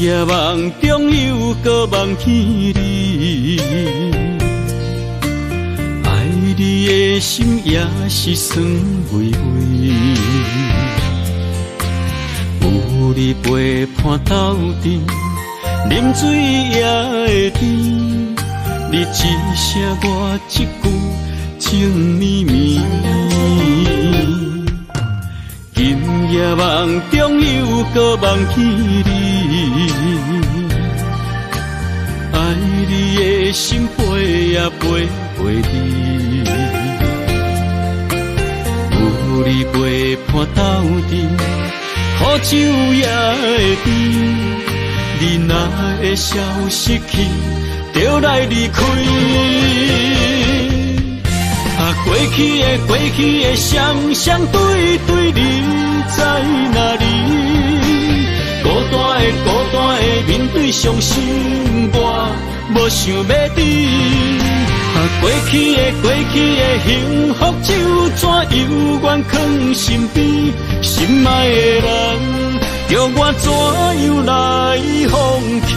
[SPEAKER 3] 夜梦中又搁梦起你，爱你的心也是酸微微。有你陪伴斗阵，啉水也会甜。你一声我一句，情绵绵。今夜梦中又搁梦起你，爱你的心飞也飞袂离。有你陪伴斗阵，苦酒也会甜。你若会消失去，就来离开。过去的双双对对，你在哪里？孤单的面对伤心，我无想要知。过去的幸福就怎犹原藏身边，心爱的人，叫我怎样来放弃？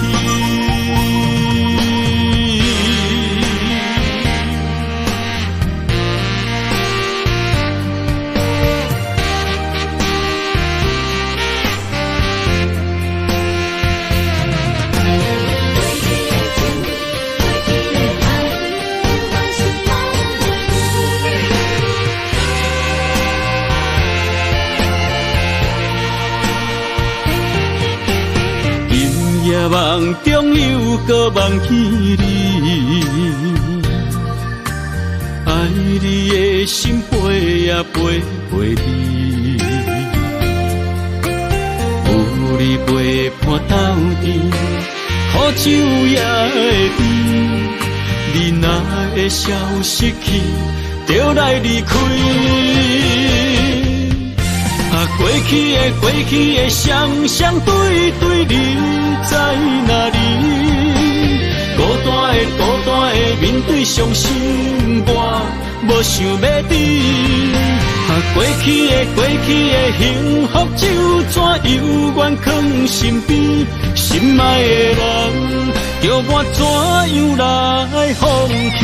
[SPEAKER 3] 梦中又搁忘记你，爱你的心飞呀飞飞你，有你陪伴斗阵，苦酒也会甜。你若会消失去，就来离开。过去的双双对对，你在哪里？孤单的面对伤心，我无想要知。过去的幸福就怎犹原藏身边，心爱的人，叫我怎样来放弃？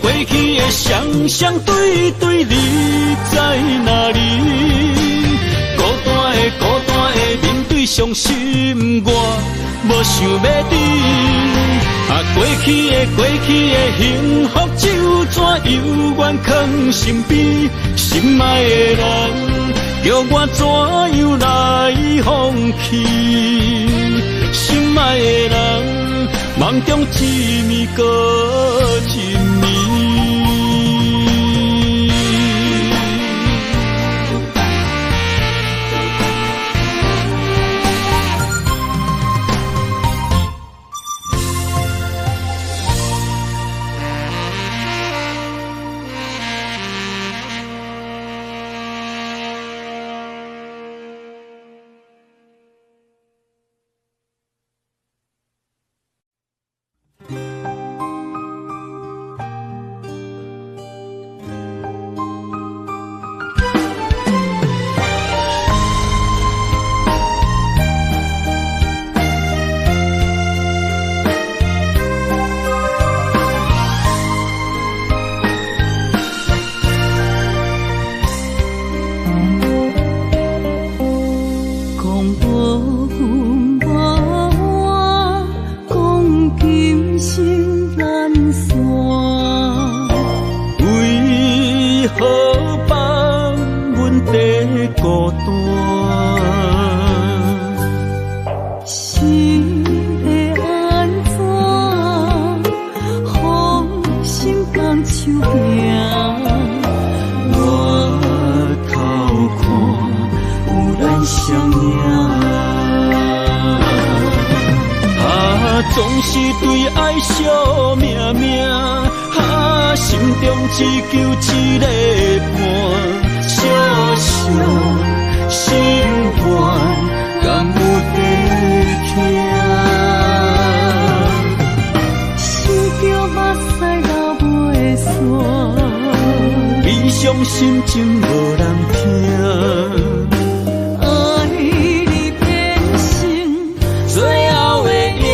[SPEAKER 3] 过去的双双对对，你在哪里？孤单的面对伤心，我无想要知。过去的幸福就怎犹原藏身边，心爱的人，叫我怎样来放弃？心爱的人，梦中一暝搁一暝。总是对爱惜命命，心中只求一个伴，小小心愿，敢有地听？心叫目屎流袂煞，悲伤心情无人听。爱你变成最后的影。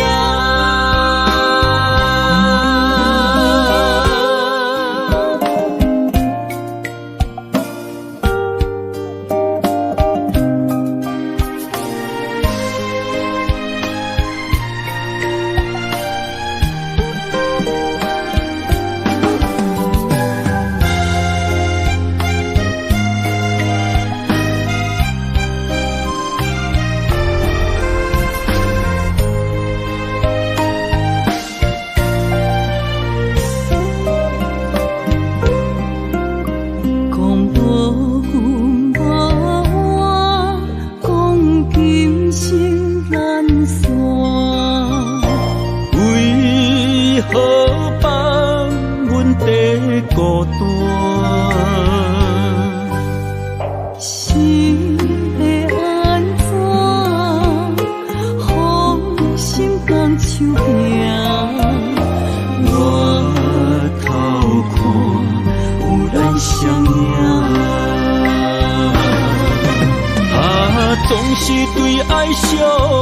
[SPEAKER 2] 是对爱惜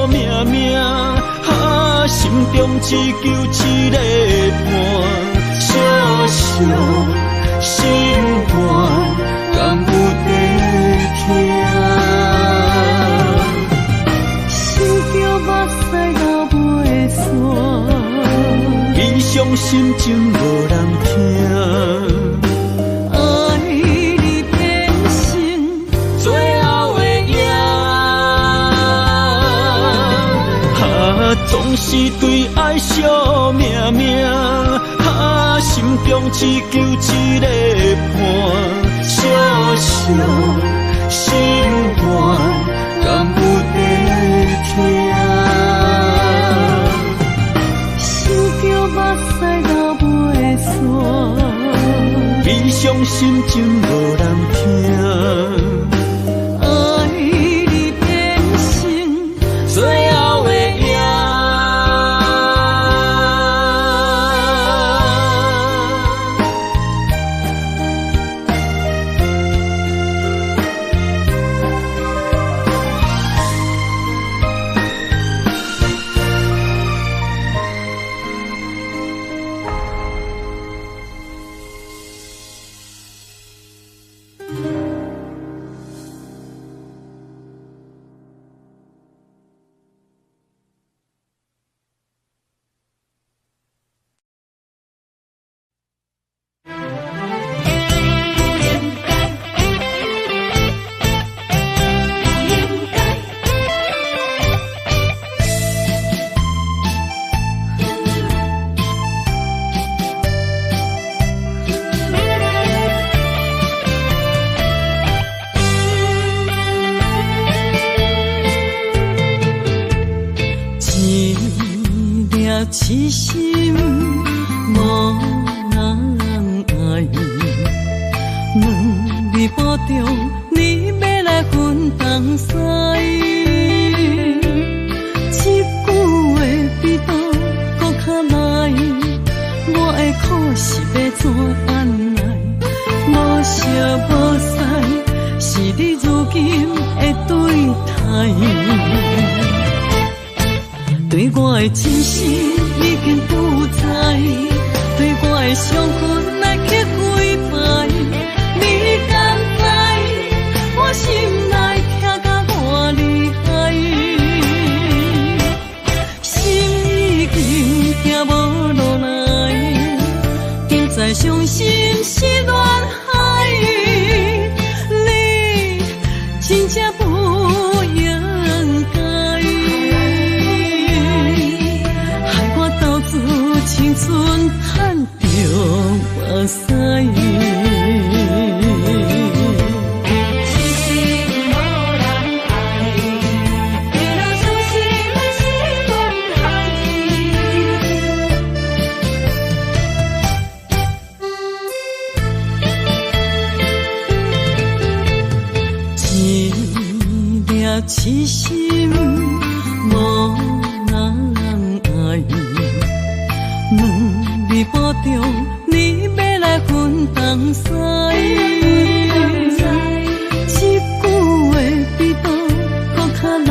[SPEAKER 2] 命命，心中只求一个伴，小小心肝，敢有在听？
[SPEAKER 1] 想着目屎流袂煞，
[SPEAKER 2] 悲伤心情无人听。总是对爱惜命命，心中只求一个伴，小小心肝，敢有在听？
[SPEAKER 1] 想着目屎流袂煞，
[SPEAKER 2] 悲伤心情无人听。
[SPEAKER 1] 痴心无人爱，两字保重，你要来分东西。一句话比刀搁较来，我的苦是要怎安来？无惜无使，是你如今的对待。对我的真心已经不知，对我的伤痕来去几摆，你敢知我心内痛甲偌厉害？心已经行无落来，就再伤心是恋海，你真正不应该。青春叹着目屎，痴心无人爱，为了伤心是恋海。一粒痴心无人爱。两字保重，你要来分东西。一句话比刀搁较来，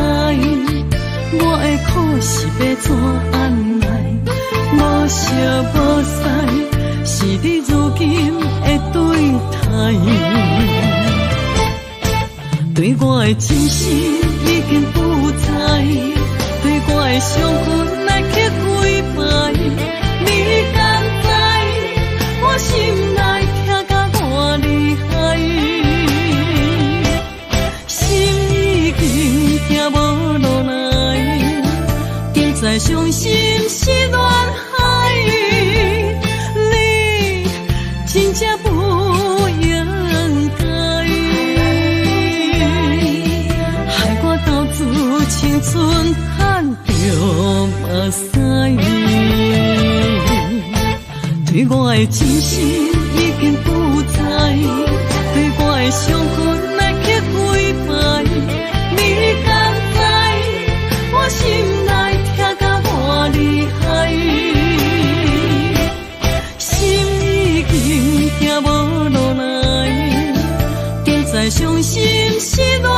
[SPEAKER 1] 我的苦是要怎安来？无惜无使，是你如今的对待。对我的真心已经不知，对我的伤痕来去几摆。你敢知我心内痛甲偌厉害？心已经行无落来，就再伤心是恋海，你真正不应该，害我到自青春叹着目屎。对我的真心已经不知，对我的伤痕来去几摆，你敢知我心内痛甲偌厉害？心已经行无落来，就再伤心是恋海。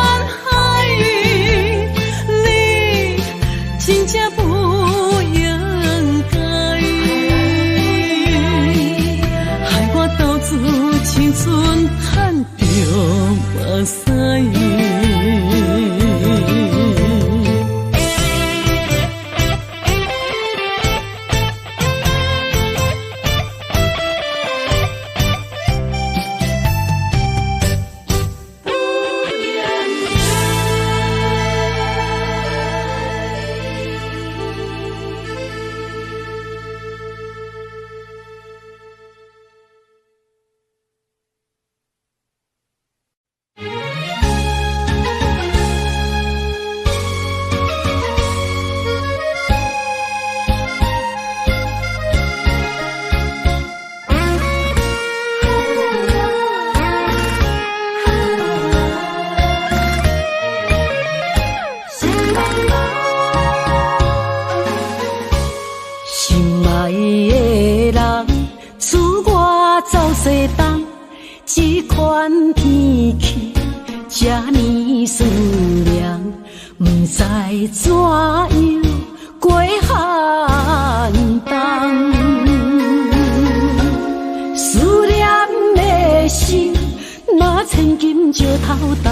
[SPEAKER 1] 年思念，不知怎样过寒冬。思念的心，若千金石头重，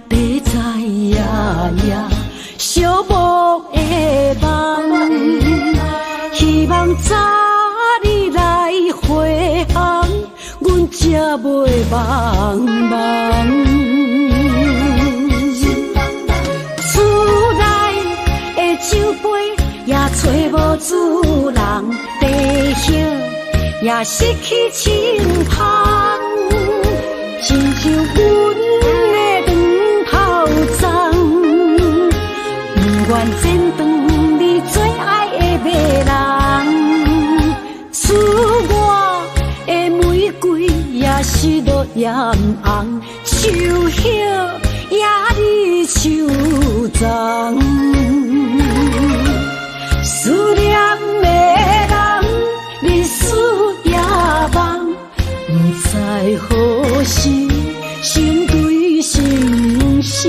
[SPEAKER 1] 地在夜夜寂寞的梦。希望早日来回航，阮才袂茫茫。厝内的酒杯也找无主人，地叶也失去清芳，亲像阮的长头鬃，不愿剪断你最爱的马人。厝外的玫瑰也是落艳红，树叶也离树丛。思念的人，日思夜梦，不知何时成对成双。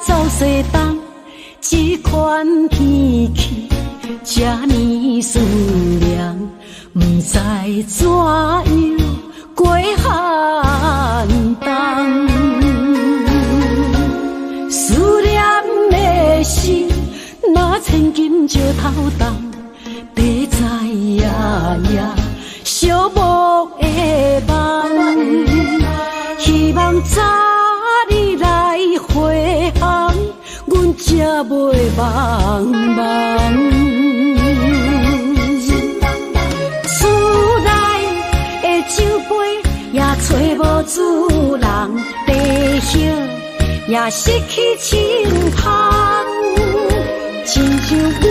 [SPEAKER 1] 走西东，这款天气，这呢思念，不知怎样过寒冬。思念的心，若千金石头重，地在夜夜寂寞的梦。希望早日来回航，阮才袂茫茫。厝内的酒杯也找无主人，地叶也失去清芳，亲像阮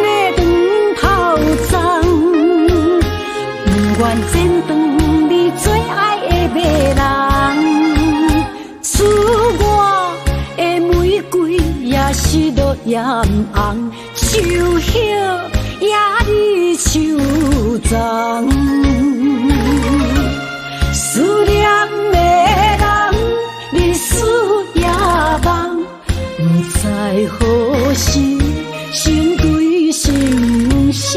[SPEAKER 1] 的长头鬃，不愿剪断你最爱的马人。厝外的玫瑰也是落艳红，树叶也离树丛。思念的人，日思夜梦，不知何时成对成双。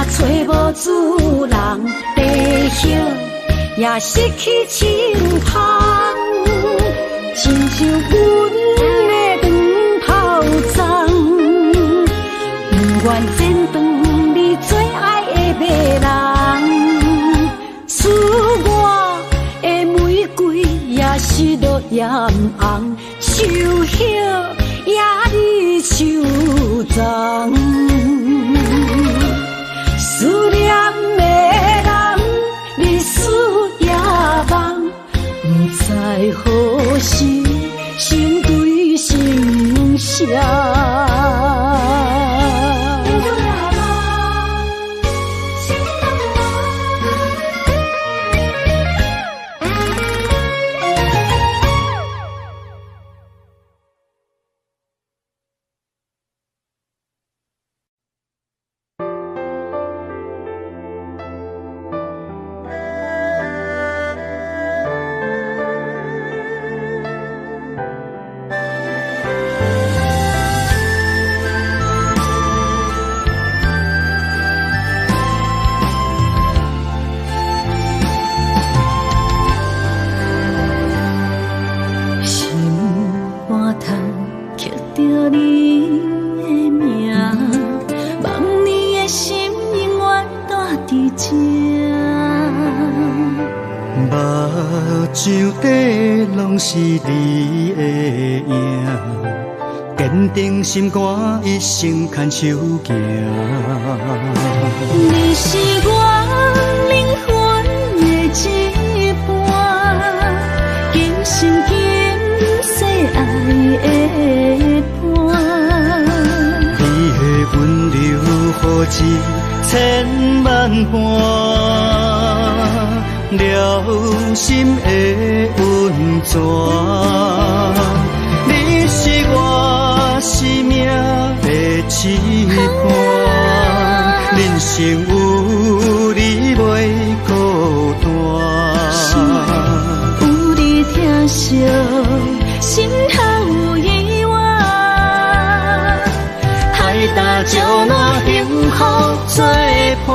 [SPEAKER 1] 找无主人，地叶也失去清芳，亲像阮的长头鬃，不愿剪断你最爱的马人。厝外的玫瑰也是落艳红，树叶也离树丛。思念的人，日思夜梦，不知何时成对成双。是你的影，坚定心肝，一生牵手行。你是我灵魂的一半，的伴。
[SPEAKER 2] 你的温柔，何止千万番，了心的温泉。你是我生命的羁绊，人生有你袂孤单。
[SPEAKER 1] 有你疼惜，心头有意外，海大石烂，幸福作伴。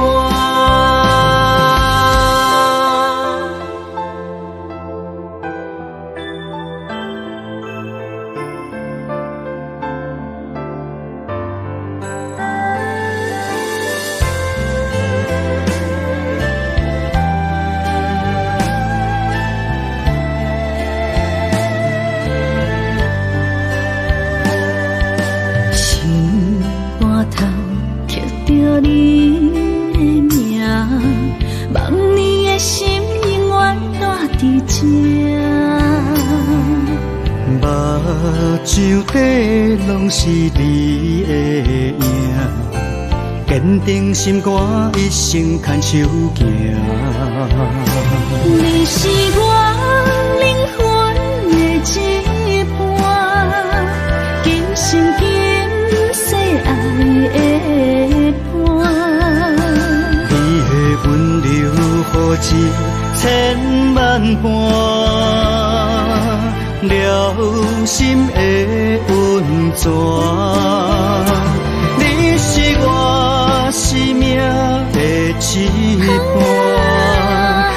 [SPEAKER 2] 上底拢是你的影，坚定心肝，一生牵手行。
[SPEAKER 1] 你是我灵魂的一半，今生今世爱的伴。
[SPEAKER 2] 你的温柔，何止千万番。了心的温泉，你是我生命的羁绊，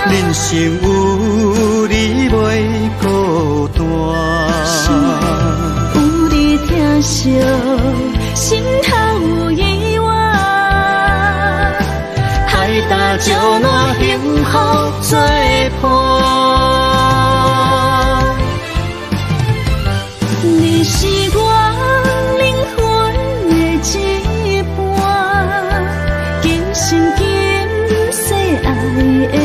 [SPEAKER 2] 人生有你袂孤单。
[SPEAKER 1] 有你疼惜，心头有意外，海大石烂，幸福作伴。你是我灵魂的一半，今生今世爱的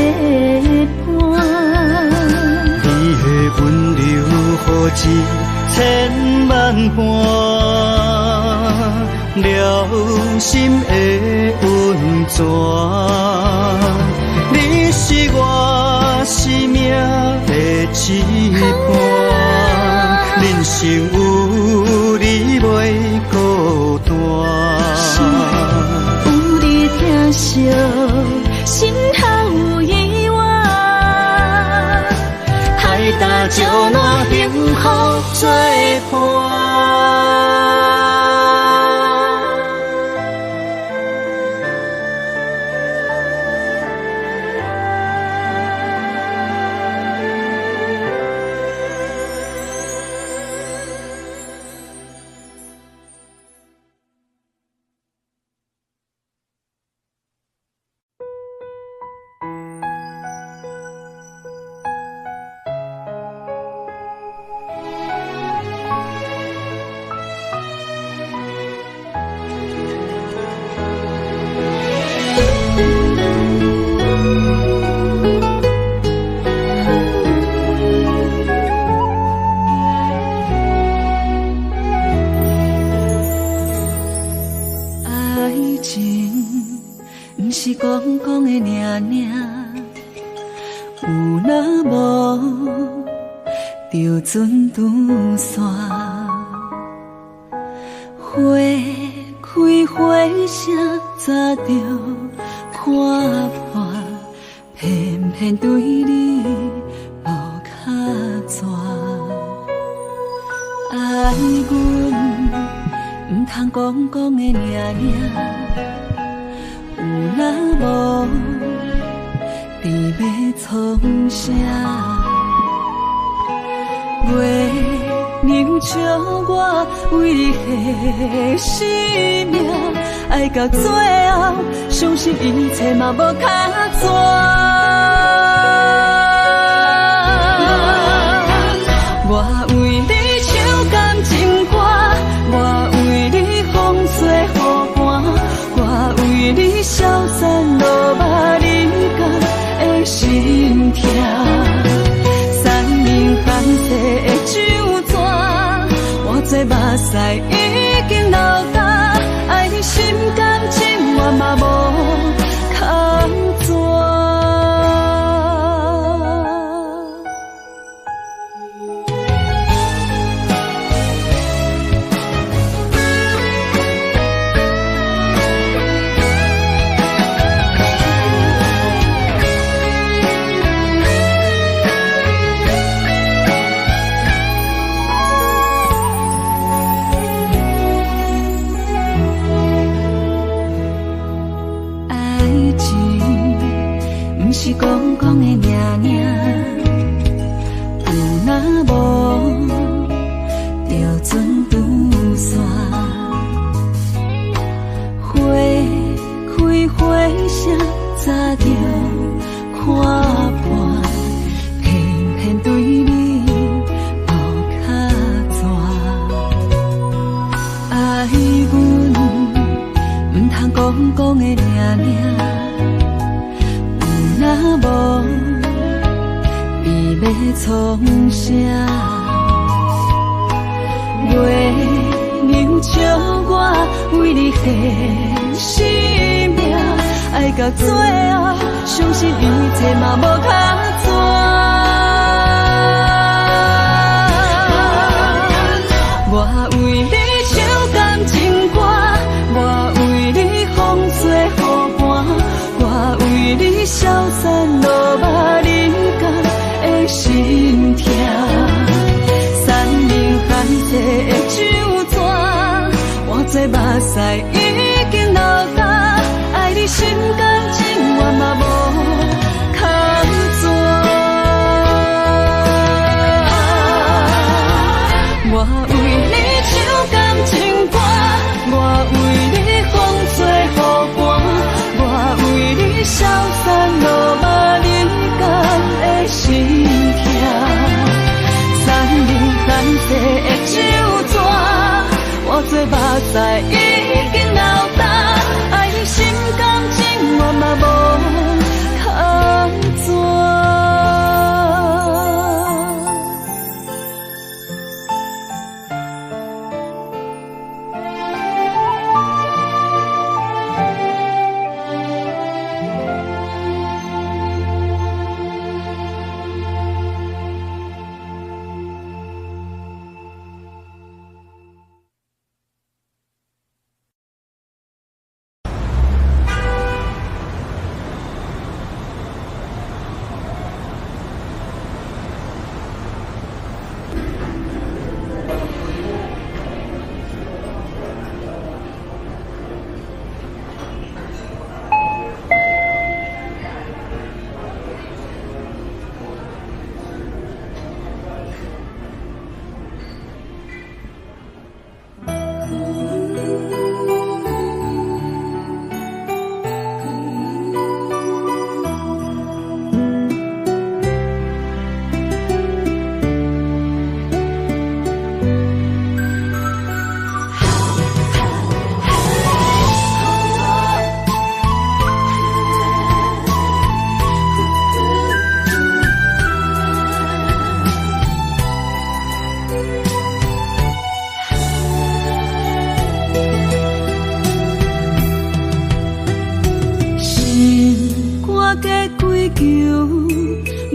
[SPEAKER 1] 伴。
[SPEAKER 2] 你的温柔，何止千万番，了心的温泉。你是我生命的一半，人生有你袂孤单。
[SPEAKER 1] 有你疼惜，心头有意外，海大石烂，幸福作伴。就船渡线，花开花声早就看破，偏偏对你无卡纸。爱阮唔通讲讲的尔尔，有若无伫要创啥？袂能将我为迄生命爱到最后，相信一切嘛无卡纸。我为你唱感情歌，我为你风吹雨寒，我为你消散落寞人间的心痛。三明泛世的酒泉，屎已经流干，爱你心甘情愿嘛无空逝。是讲讲的尔尔，有若无就准拄线，花开花谢早就看破，偏偏对你无卡纸，爱阮唔通讲讲的尔尔。若无，伊要创啥？月亮照我为你献生命，爱到最后，相信一切嘛无卡纸。我为你唱感情歌，我为你风吹雨寒，我为你消散落寞人间的心痛。山明海誓的酒泉，换做目屎已经流干，爱你心甘情愿嘛无空逝。我为你唱感情歌，我为你风吹雨寒，我为你消散落寞人间的心痛。山明海誓的酒泉，换做目屎已经流干，爱你心甘情愿嘛无空逝。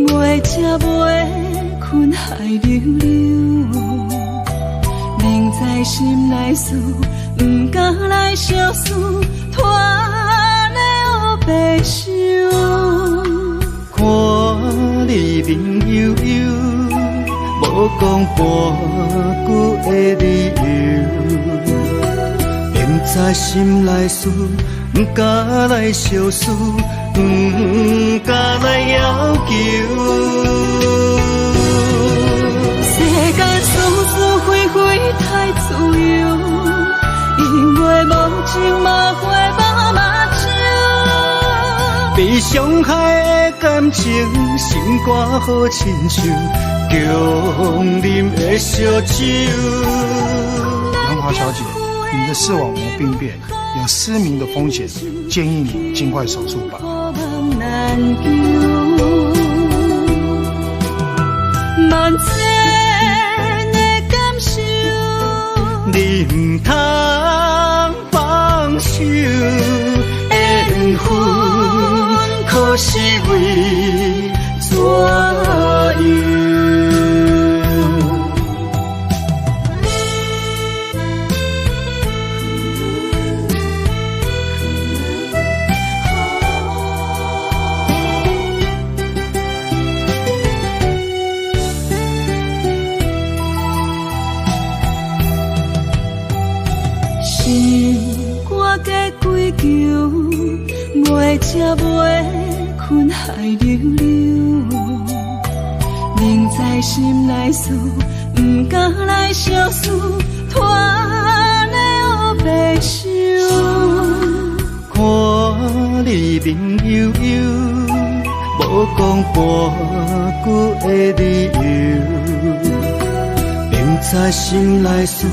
[SPEAKER 1] 袂吃袂困海流流，明知心内事，不敢来相思，拖的黑白想。
[SPEAKER 2] 看你面悠悠，无讲半句的理由，明知心内事，不敢来相思。不敢来要求，
[SPEAKER 1] 世间事事非非太自由，因为无情嘛会无目睭，
[SPEAKER 2] 被伤害的感情，心肝好亲像强啉的烧酒。
[SPEAKER 5] 杨华小姐，你的视网膜病变，有失明的风险，建议你尽快手术吧。
[SPEAKER 1] 难救，万千的感受，才袂困海流流，明知心内事，不敢来相思，拖了白首。
[SPEAKER 2] 看你面悠悠，无讲半句的理由，明知心内事，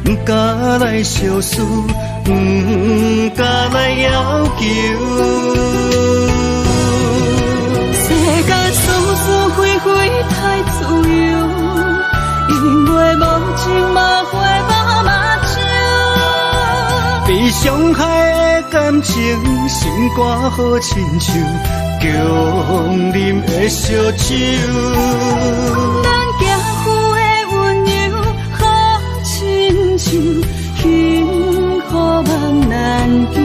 [SPEAKER 2] 不敢来相思，不敢来要求。
[SPEAKER 1] 世间事事非非太自由，因为无情嘛会无目睭。
[SPEAKER 2] 被伤害的感情，心肝好亲像强啉的烧酒。
[SPEAKER 1] 咱行夫的温柔好亲像，幸福梦难求。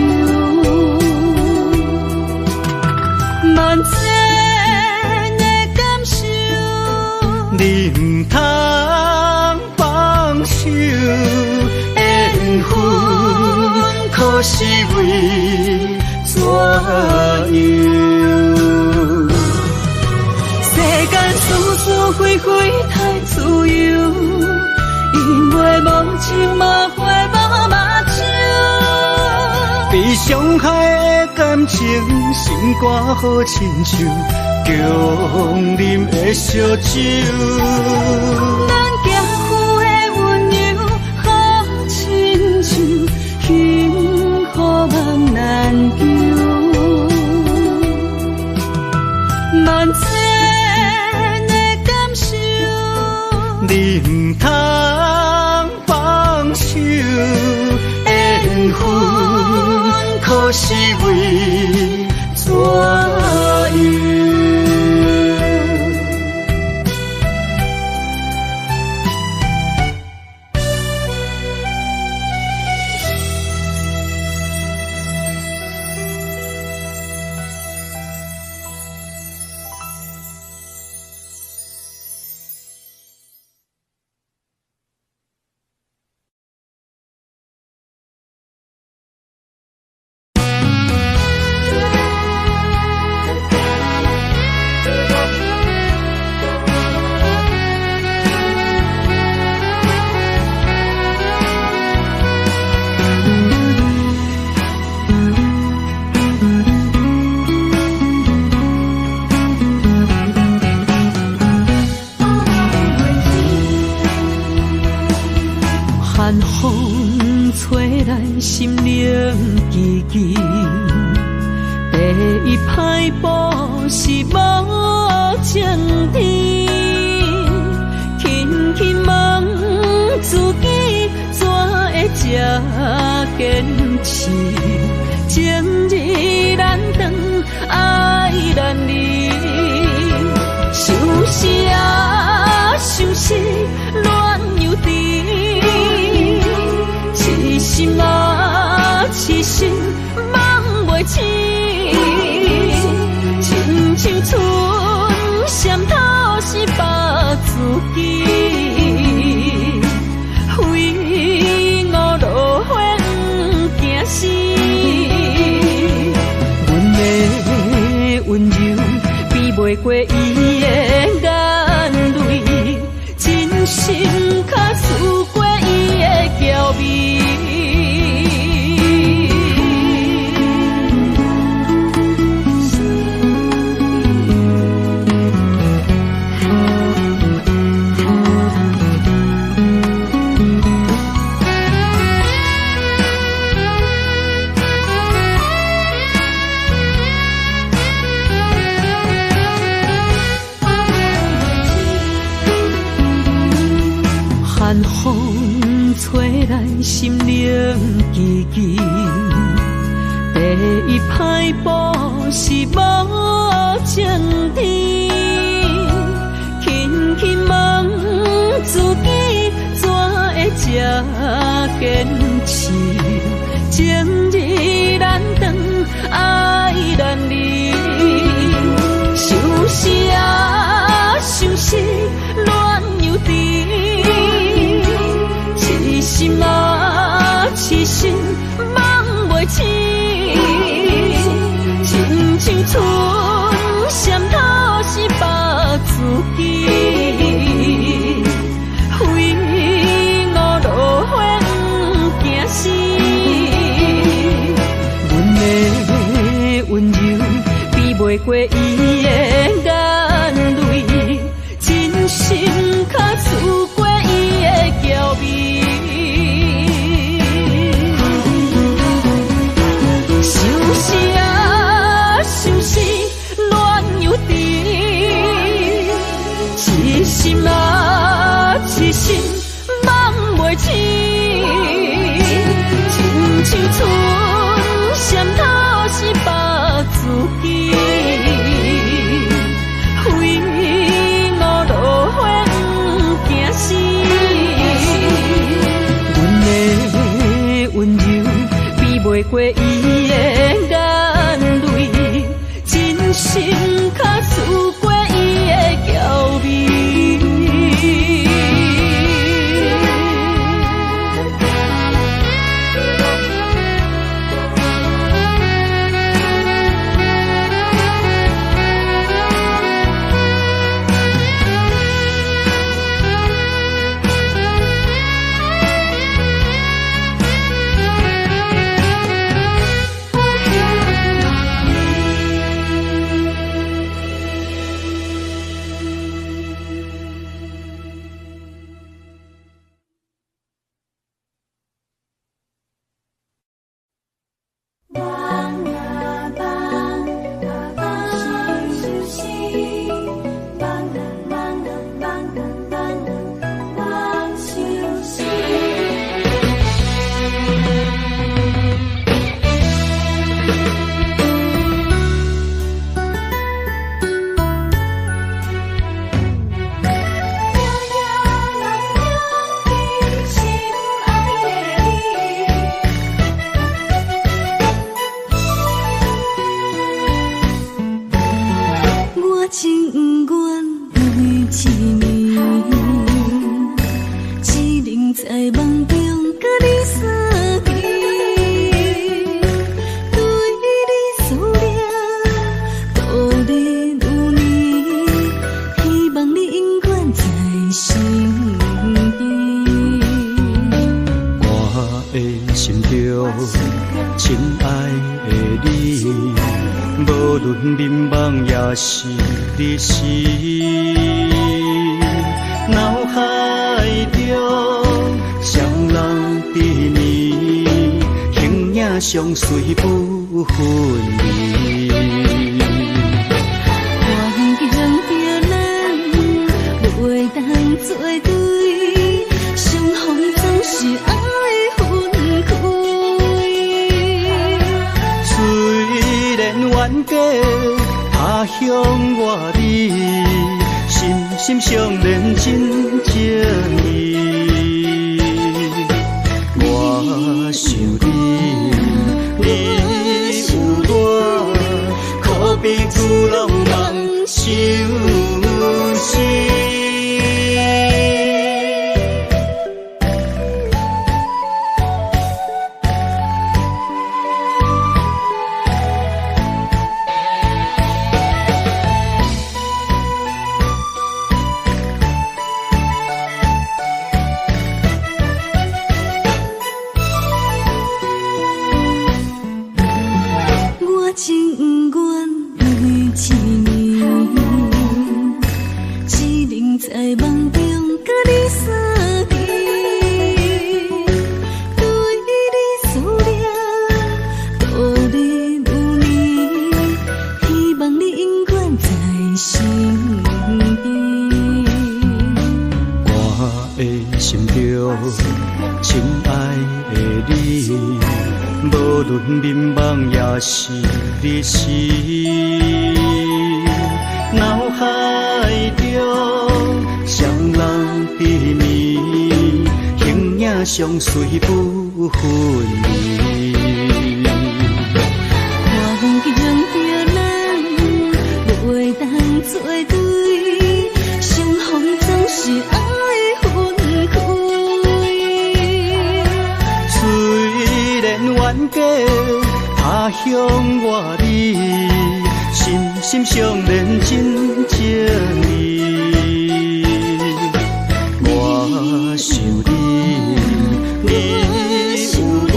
[SPEAKER 1] 万千的感受，
[SPEAKER 2] 你唔通放手，缘分可是为怎样？
[SPEAKER 1] 世间事事非非太自由，因为无情嘛会无目睭。
[SPEAKER 2] 被伤害的感情，心肝好亲像强啉的烧酒。
[SPEAKER 1] 咱行夫的温柔好亲像，幸福梦难求。万千的感受，
[SPEAKER 2] 你唔通放手，缘分可是为怎样？
[SPEAKER 1] 寒风吹咱心灵寂寂，第一摆步是无情天，轻轻问自己怎会这坚持？情义难断，爱难离，想是啊，想是恋又甜。痴心啊，痴心梦袂醒，亲像春闪透是白自己，非我落花不惊死。阮的温柔比袂过伊的眼泪，真心较输过伊的娇媚。寒风吹咱心灵寂寂，第一摆步是无情天，轻轻问自己怎会这坚持？情义难断，爱难离，想是啊，想是恋又甜。痴心啊，痴心梦袂醒，心较刺过伊的娇媚。想是啊，想是恋又甜，痴心啊，痴心梦袂醒，亲像春闪透是白自己，非我落花不惊死。阮的温柔比袂过伊的眼泪，真心较刺过伊的娇媚。
[SPEAKER 2] 相随不分离，
[SPEAKER 1] 环境着咱袂当做对，相逢总是爱分开。
[SPEAKER 2] 虽然冤家他乡外地，心心相连真情义。我想你有我，可比旧浪漫相思。脑海中双人甜蜜，形影相随不分离。
[SPEAKER 1] 环境着咱袂当做对，相逢总是爱分开。
[SPEAKER 2] 虽然冤家他乡外地，心心相连真情义。我想你有我，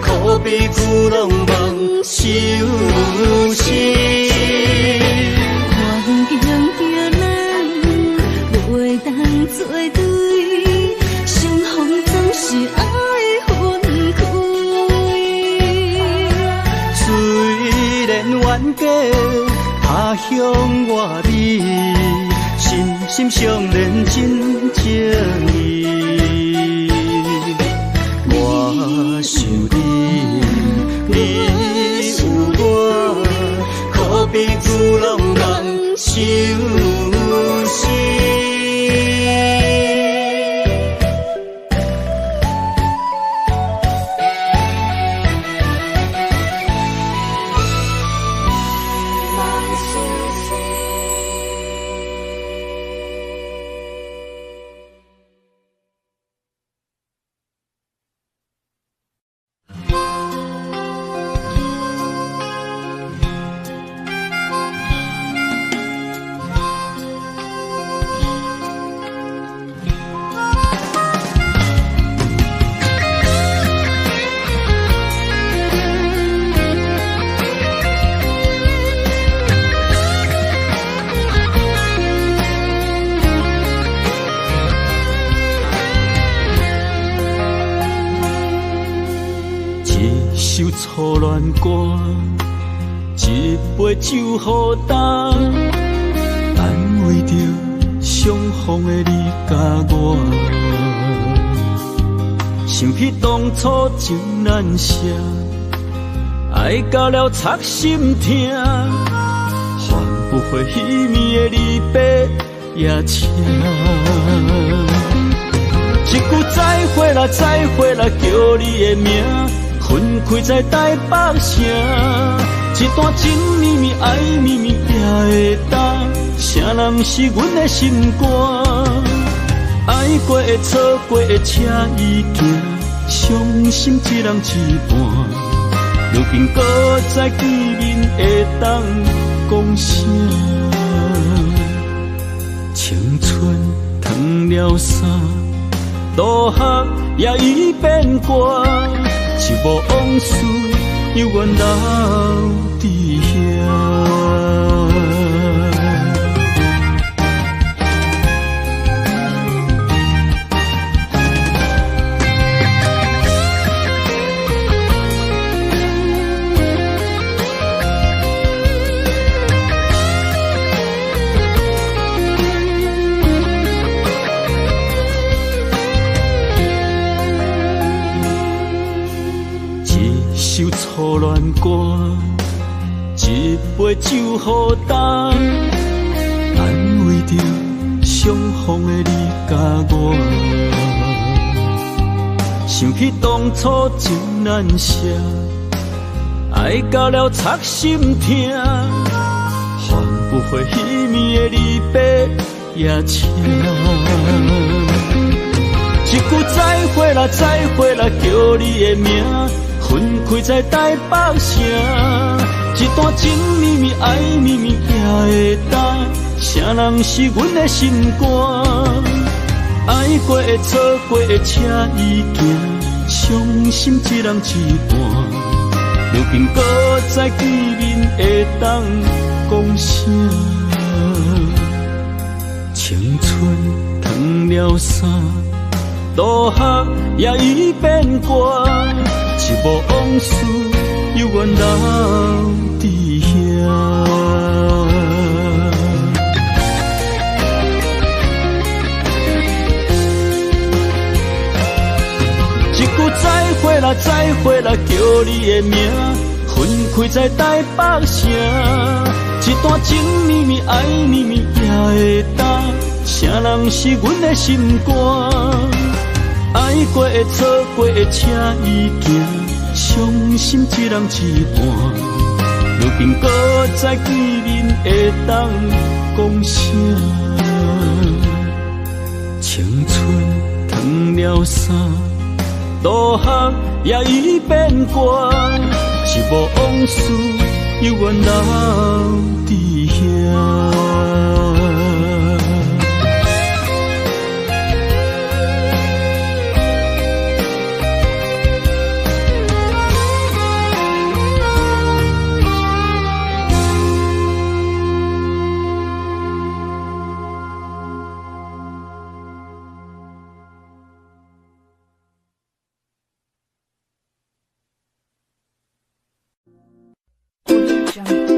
[SPEAKER 2] 可比旧浪漫相思。
[SPEAKER 1] 环境着咱作对，相逢总是爱分开。
[SPEAKER 2] 虽然冤家他乡外美，心心相连真情意。我想你，你有我，可比牛郎人相思。初恋歌，一杯酒予干，安慰着相逢的你甲我。想起当初情难舍，爱到了插心痛，换不回彼暝的离别夜车。一句再会啦，再会啦，叫你的名。分开在台北城，一段情绵绵爱绵绵也会当，谁人是阮的心肝？爱过的错过的车已行，伤心一人一半。如今搁再见面会当讲声，青春褪了衫，渡客也已变卦。一幕往事，犹原留伫遐。初恋歌，一杯酒予干，安慰着相逢的你甲我。想起当初情难舍，爱到了插心痛，换不回彼暝的离别夜车。一句再会啦，再会啦，叫你的名。分开在台北城，一段情绵绵爱绵绵也会当，谁人是阮的心肝？爱过的错过的车已行，伤心一人一半。如今搁再见面会当讲声，青春褪了衫，渡客也已变卦。一幕往事，犹原留伫遐。一句再会啦，再会啦，叫你的名。分开在台北城，一段情绵绵爱绵绵也会当，谁人是阮的心肝？爱过的错过的车已行，伤心一人一半。如今搁再见面会当讲声，青春褪了衫，渡客也已变卦。一幕往事犹原留伫遐。
[SPEAKER 1] 将